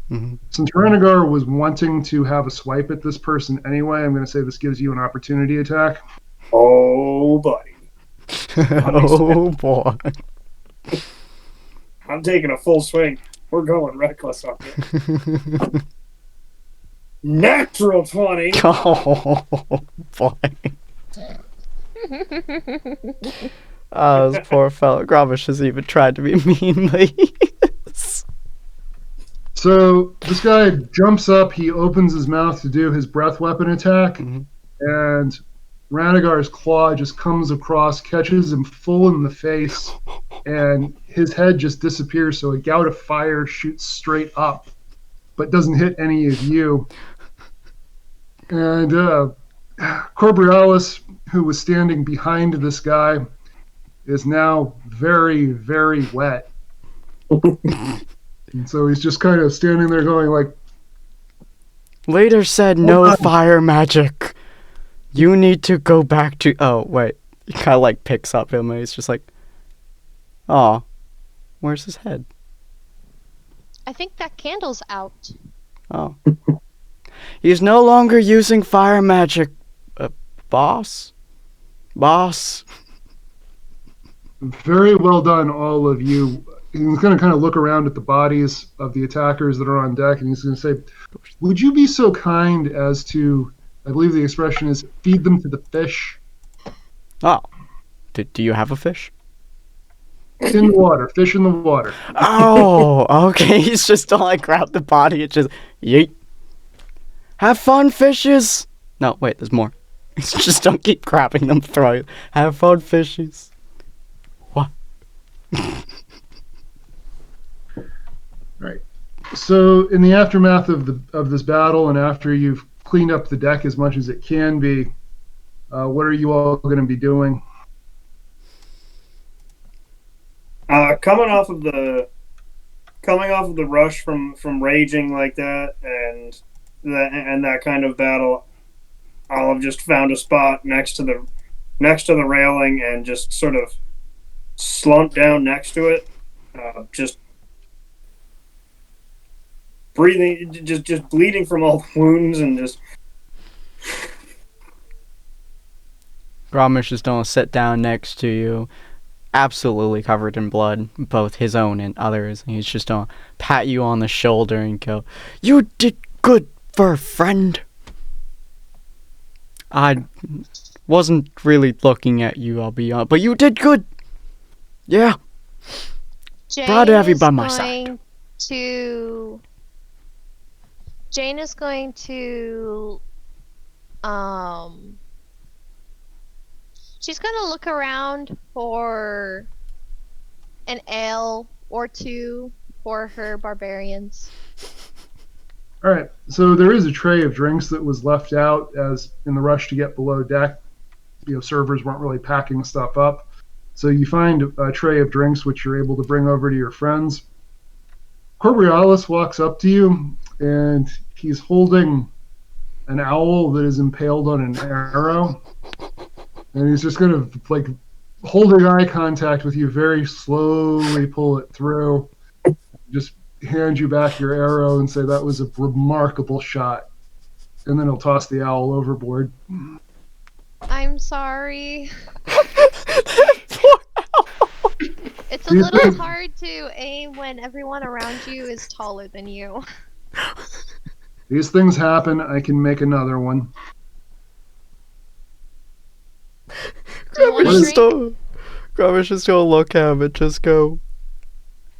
Mm-hmm. Since Renegar was wanting to have a swipe at this person anyway, I'm going to say this gives you an opportunity attack. Oh, buddy. Oh boy. I'm taking a full swing. We're going reckless on it. Natural 20. Oh boy. Oh, this poor fellow. Gravish has even tried to be mean, but So this guy jumps up, he opens his mouth to do his breath weapon attack, and Ranagar's claw just comes across, catches him full in the face, and his head just disappears, so a gout of fire shoots straight up, but doesn't hit any of you. And Corborealis, who was standing behind this guy, is now very, very wet. And so he's just kind of standing there going like, Later said no fire magic. You need to go back to... Oh, wait. He kind of like picks up him and he's just like, "Aw, where's his head?" I think that candle's out. Oh. He's no longer using fire magic. Boss? Boss? very well done, all of you. He's going to kind of look around at the bodies of the attackers that are on deck, and he's going to say, would you be so kind as to, I believe the expression is, feed them to the fish? Oh. Do you have a fish? In the water. Fish in the water. Oh, okay. He's just don't like grab the body and just yeet. Have fun, fishes. No, wait, there's more. Just don't keep grabbing them, throw it. Have fun, fishes. What? Right. So in the aftermath of this battle, and after you've cleaned up the deck as much as it can be, what are you all going to be doing? Coming off of the rush from raging like that and that kind of battle, I'll have just found a spot next to the railing and just sort of slumped down next to it, just breathing, just bleeding from all the wounds, and just Gromish is gonna sit down next to you, absolutely covered in blood, both his own and others. And he's just gonna pat you on the shoulder and go, "You did good for a friend. I wasn't really looking at you, I'll be honest, but you did good. Yeah, proud to have you by my side." Jane is going to she's gonna look around for an ale or two for her barbarians. All right, so there is a tray of drinks that was left out as in the rush to get below deck. Servers weren't really packing stuff up. So you find a tray of drinks which you're able to bring over to your friends. Corbrialis walks up to you, and he's holding an owl that is impaled on an arrow. And he's just going to, like, holding eye contact with you, very slowly pull it through. Just hand you back your arrow and say that was a remarkable shot. And then he'll toss the owl overboard. I'm sorry. Poor owl. It's a little hard to aim when everyone around you is taller than you. These things happen. I can make another one. Gromish is gonna look at him and just go,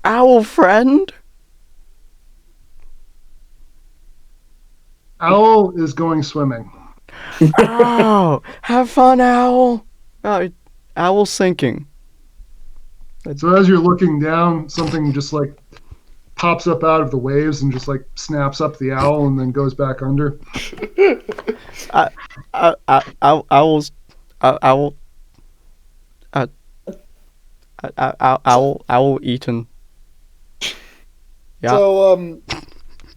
"Owl friend?" Owl is going swimming. Oh, have fun, Owl. Owl's sinking. So as you're looking down, something just like pops up out of the waves and just like snaps up the owl and then goes back under. Owl eaten. Yeah.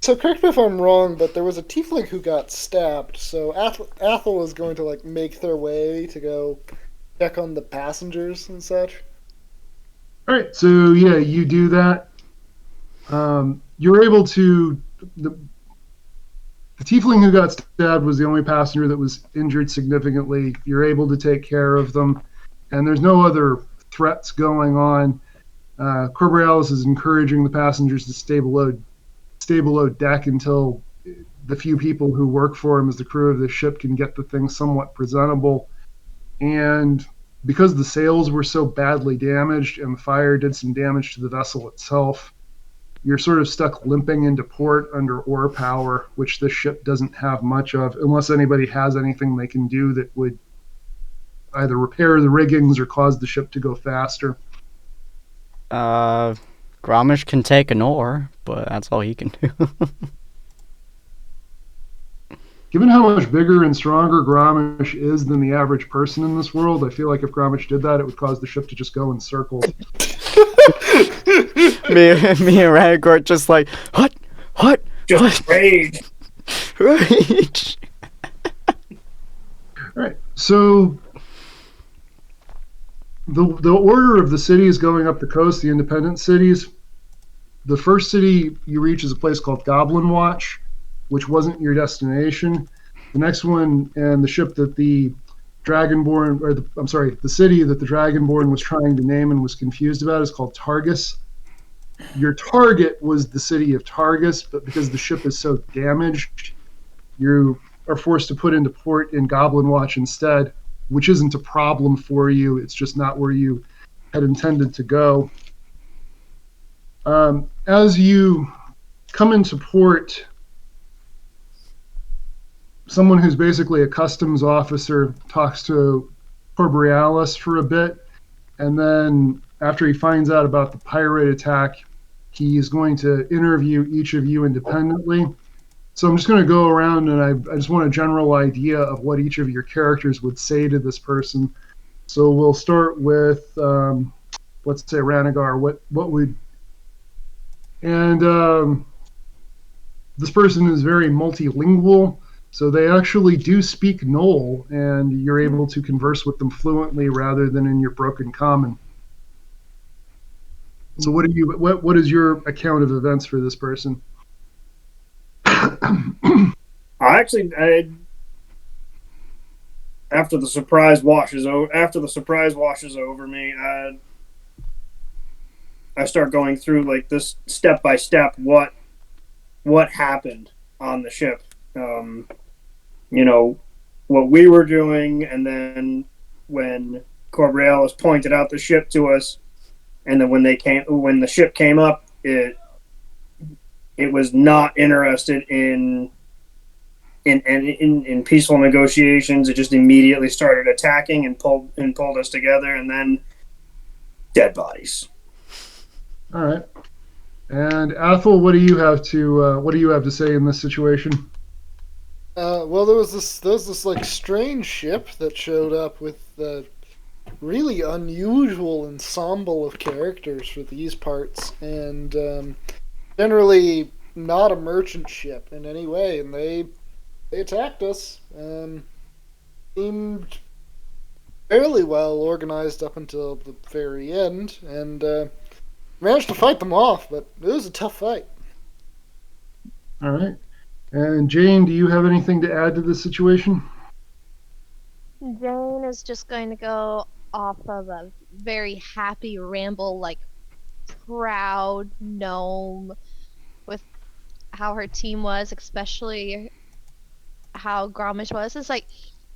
So correct me if I'm wrong, but there was a tiefling who got stabbed. So Athel is going to like make their way to go check on the passengers and such. All right, so yeah, you do that. You're able to. The tiefling who got stabbed was the only passenger that was injured significantly. You're able to take care of them, and there's no other threats going on. Corbrialis is encouraging the passengers to stay below deck until the few people who work for him as the crew of the ship can get the thing somewhat presentable. And because the sails were so badly damaged and the fire did some damage to the vessel itself, you're sort of stuck limping into port under oar power, which this ship doesn't have much of, unless anybody has anything they can do that would either repair the riggings or cause the ship to go faster. Gromish can take an oar, but that's all he can do. Given how much bigger and stronger Gromish is than the average person in this world, I feel like if Gromish did that, it would cause the ship to just go in circles. me and Ragort just like, what? Just rage. Rage. All right, so the order of the cities going up the coast, the independent cities. The first city you reach is a place called Goblin Watch, which wasn't your destination. The next one, and the ship that the Dragonborn, the city that the Dragonborn was trying to name and was confused about is called Targus. Your target was the city of Targus, but because the ship is so damaged, you are forced to put into port in Goblin Watch instead, which isn't a problem for you. It's just not where you had intended to go. As you come into port, someone who's basically a customs officer talks to Corbrialis for a bit, and then after he finds out about the pirate attack, he is going to interview each of you independently. So I'm just going to go around, and I just want a general idea of what each of your characters would say to this person. So we'll start with, let's say, Ranagar. What would... And this person is very multilingual, so they actually do speak Knoll, and you're able to converse with them fluently rather than in your broken common. So what is your account of events for this person? As after the surprise washes over me, I start going through like this step by step what happened on the ship. What we were doing, and then when Corbriellis pointed out the ship to us, and then when the ship came up, it was not interested in peaceful negotiations. It just immediately started attacking and pulled us together, and then dead bodies. All right. And Athel, what do you have to say in this situation? Well, there was this like strange ship that showed up with a really unusual ensemble of characters for these parts, and generally not a merchant ship in any way, and they attacked us. Seemed fairly well organized up until the very end, and managed to fight them off, but it was a tough fight. All right. And Jane, do you have anything to add to this situation? Jane is just going to go off of a very happy ramble, like proud gnome with how her team was, especially how Gromish was. It's like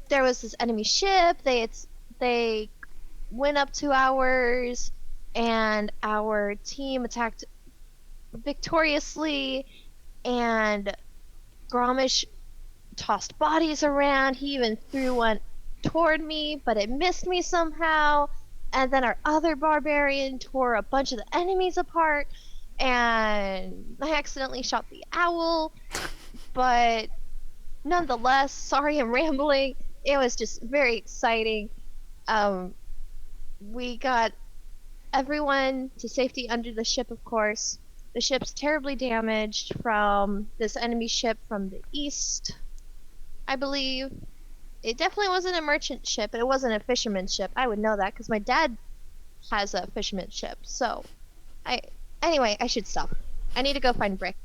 there was this enemy ship. They went up to ours, and our team attacked victoriously, and Gromish tossed bodies around. He even threw one toward me, but it missed me somehow. And then our other barbarian tore a bunch of the enemies apart, and I accidentally shot the owl. But nonetheless, sorry I'm rambling. It was just very exciting. We got everyone to safety under the ship, of course. The ship's terribly damaged from this enemy ship from the east, I believe. It definitely wasn't a merchant ship, and it wasn't a fisherman's ship. I would know that because my dad has a fisherman's ship. So, anyway, I should stop. I need to go find Brick.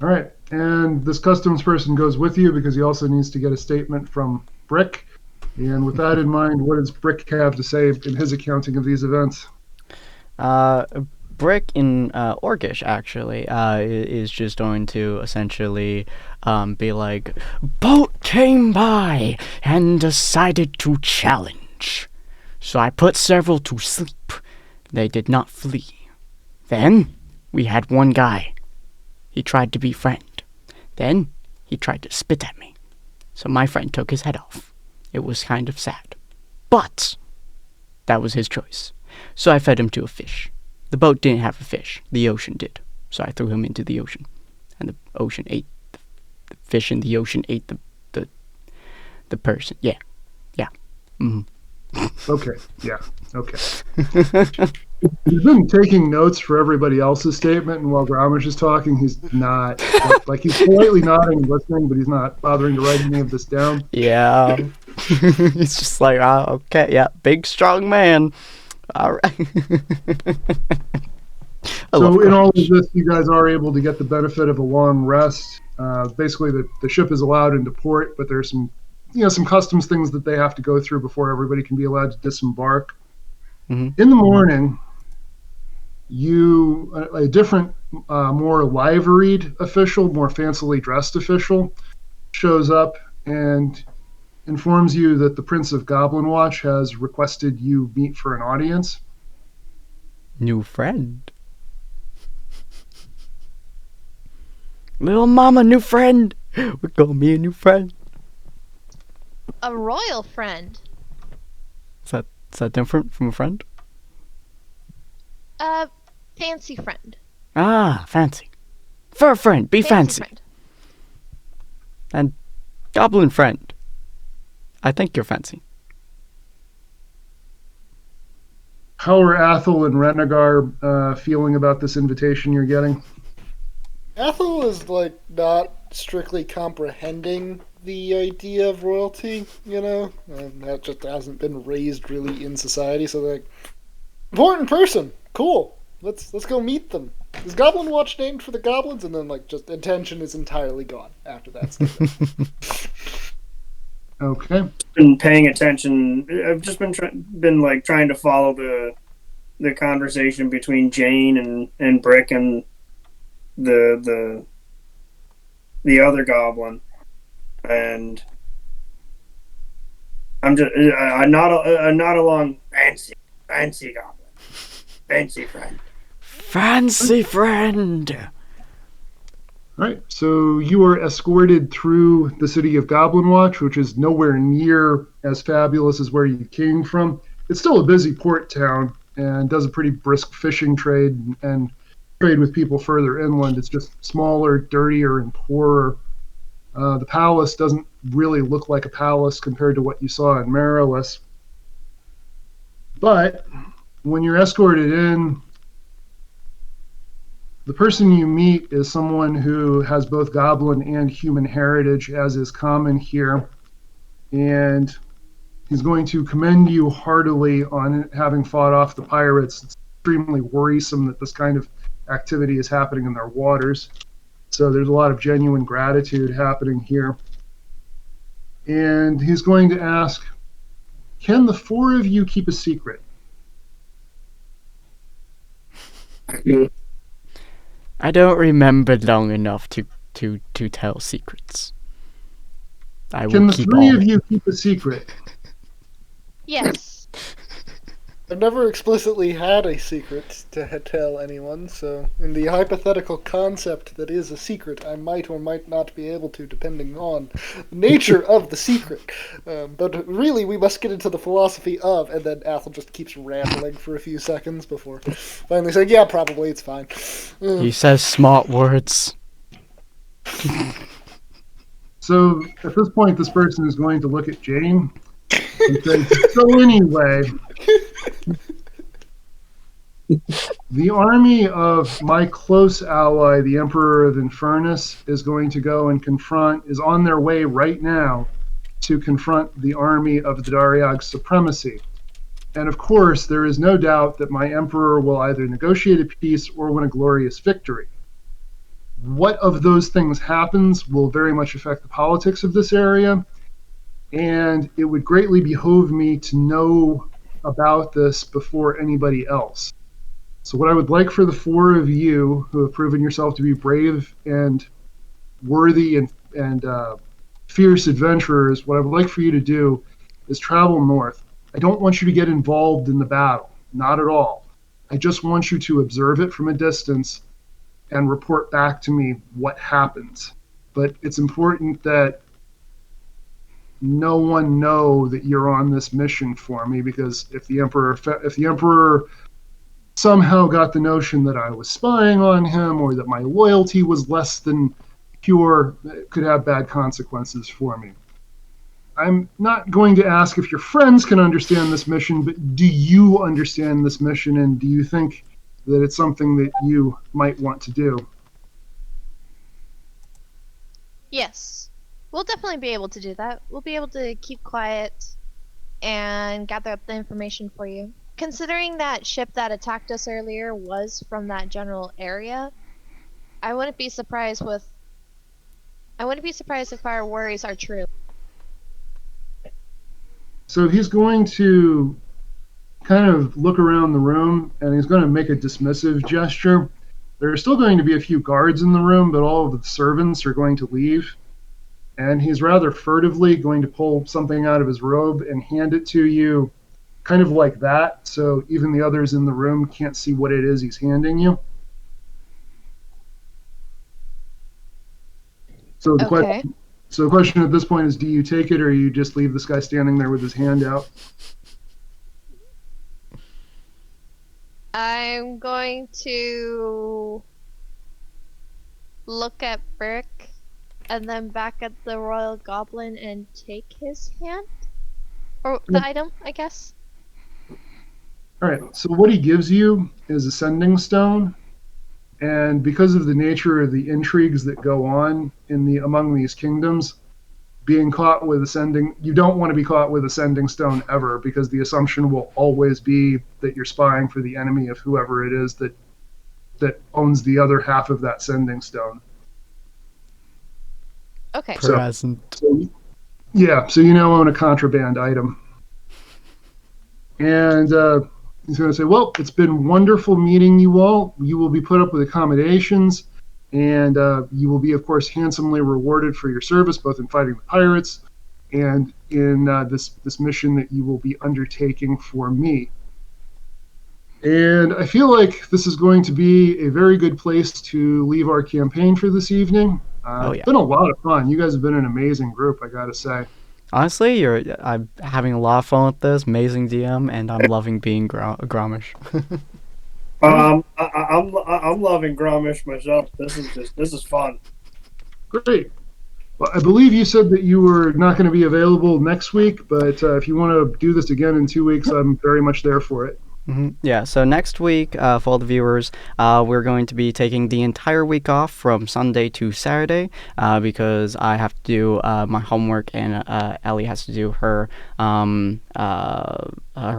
All right. And this customs person goes with you because he also needs to get a statement from Brick. And with that in mind, what does Brick have to say in his accounting of these events? Brick in Orcish actually is just going to essentially be like, boat came by and decided to challenge. So I put several to sleep. They did not flee. Then we had one guy. He tried to befriend. Then he tried to spit at me. So my friend took his head off. It was kind of sad. But that was his choice. So I fed him to a fish. The boat didn't have a fish. The ocean did. So I threw him into the ocean. And the ocean ate the fish, and the ocean ate the person. Yeah. Yeah. Mm-hmm. Okay. Yeah. Okay. He's been taking notes for everybody else's statement, and while Gromish is talking, he's not, like he's politely nodding and listening, but he's not bothering to write any of this down. Yeah. He's just like, okay, yeah, big, strong man. All right. So in all of this, you guys are able to get the benefit of a long rest. Basically, the ship is allowed into port, but there's some customs things that they have to go through before everybody can be allowed to disembark. Mm-hmm. In the morning, a different, more liveried official, more fancily dressed official, shows up and informs you that the Prince of Goblin Watch has requested you meet for an audience. New friend. Little mama, new friend. We're gonna be a new friend. A royal friend. Is that different from a friend? Fancy friend. Ah, fancy. Fur friend, be fancy. Friend. And goblin friend. I think you're fancy. How are Athel and Retnagar feeling about this invitation you're getting? Athel is like not strictly comprehending the idea of royalty, and that just hasn't been raised really in society. So they're like, important person, cool. Let's go meet them. Is Goblin Watch named for the goblins? And then just attention is entirely gone after that. Okay. Been paying attention. I've just been trying to follow the conversation between Jane and Brick and the other goblin, and I nod along. Fancy goblin, fancy friend. Fancy friend. All right. So you are escorted through the city of Goblin Watch, which is nowhere near as fabulous as where you came from. It's still a busy port town and does a pretty brisk fishing trade and trade with people further inland. It's just smaller, dirtier, and poorer. The palace doesn't really look like a palace compared to what you saw in Marilus. But when you're escorted in, the person you meet is someone who has both goblin and human heritage, as is common here. And he's going to commend you heartily on having fought off the pirates. It's extremely worrisome that this kind of activity is happening in their waters. So there's a lot of genuine gratitude happening here. And he's going to ask, can the four of you keep a secret? I don't remember long enough to tell secrets. I will Can the keep three all. of you keep a secret? Yes. I've never explicitly had a secret to tell anyone, so in the hypothetical concept that is a secret, I might or might not be able to, depending on the nature of the secret. But really, we must get into the philosophy of, and then Athel just keeps rambling for a few seconds before finally saying, yeah, probably, it's fine. He says smart words. So at this point, this person is going to look at Jane and say, so anyway, the army of my close ally, the Emperor of Infernus, is going to go and is on their way right now to confront the army of the Dariag supremacy. And of course, there is no doubt that my Emperor will either negotiate a peace or win a glorious victory. What of those things happens will very much affect the politics of this area, and it would greatly behoove me to know about this before anybody else. So what I would like for the four of you who have proven yourself to be brave and worthy and fierce adventurers, what I would like for you to do is travel north. I don't want you to get involved in the battle, not at all. I just want you to observe it from a distance and report back to me what happens. But it's important that no one know that you're on this mission for me, because if the emperor somehow got the notion that I was spying on him or that my loyalty was less than pure, it could have bad consequences for me. I'm not going to ask if your friends can understand this mission, but do you understand this mission, and do you think that it's something that you might want to do? Yes. We'll definitely be able to do that. We'll be able to keep quiet and gather up the information for you. Considering that ship that attacked us earlier was from that general area, I wouldn't be surprised if our worries are true. So he's going to kind of look around the room, and he's going to make a dismissive gesture. There are still going to be a few guards in the room, but all of the servants are going to leave. And he's rather furtively going to pull something out of his robe and hand it to you, kind of like that, so even the others in the room can't see what it is he's handing you. So the question at this point is, do you take it, or you just leave this guy standing there with his hand out? I'm going to look at Brick and then back at the Royal Goblin and take his hand? Or the item, I guess? Alright, so what he gives you is a sending stone, and because of the nature of the intrigues that go on among these kingdoms, being caught with you don't want to be caught with a sending stone ever, because the assumption will always be that you're spying for the enemy of whoever it is that owns the other half of that sending stone. Okay. Present. So Yeah, so you now own a contraband item. And he's going to say, well, it's been wonderful meeting you all. You will be put up with accommodations, and you will be, of course, handsomely rewarded for your service, both in fighting the pirates and in this mission that you will be undertaking for me. And I feel like this is going to be a very good place to leave our campaign for this evening. It's been a lot of fun. You guys have been an amazing group, I gotta say. Honestly, I'm having a lot of fun with this. Amazing DM, and I'm loving being Gromish. I'm loving Gromish myself. This is fun. Great. Well, I believe you said that you were not going to be available next week, but if you want to do this again in 2 weeks, I'm very much there for it. Mm-hmm. Yeah, so next week, for all the viewers, we're going to be taking the entire week off from Sunday to Saturday because I have to do my homework and Ellie has to do her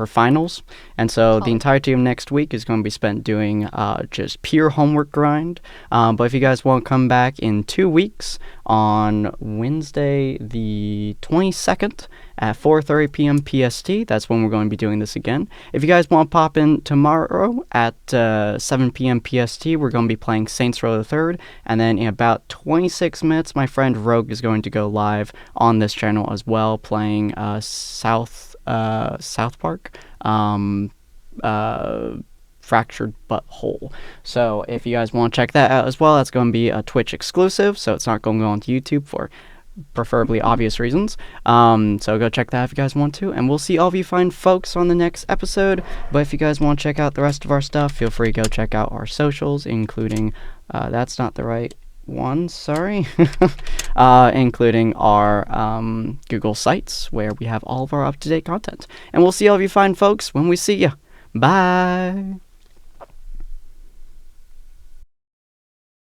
finals. And so the entirety of next week is going to be spent doing just pure homework grind. But if you guys want to come back in 2 weeks on Wednesday the 22nd, at 4:30 p.m. PST. That's when we're going to be doing this again. If you guys want to pop in tomorrow at 7 p.m. PST, we're going to be playing Saints Row the Third. And then in about 26 minutes, my friend Rogue is going to go live on this channel as well, playing South Park. Fractured Butthole. So if you guys want to check that out as well, that's going to be a Twitch exclusive, so it's not going to go onto YouTube for preferably obvious reasons. So go check that if you guys want to, and we'll see all of you fine folks on the next episode. But if you guys want to check out the rest of our stuff, feel free to go check out our socials, including that's not the right one, sorry. Including our Google sites where we have all of our up-to-date content. And we'll see all of you fine folks when we see you. Bye.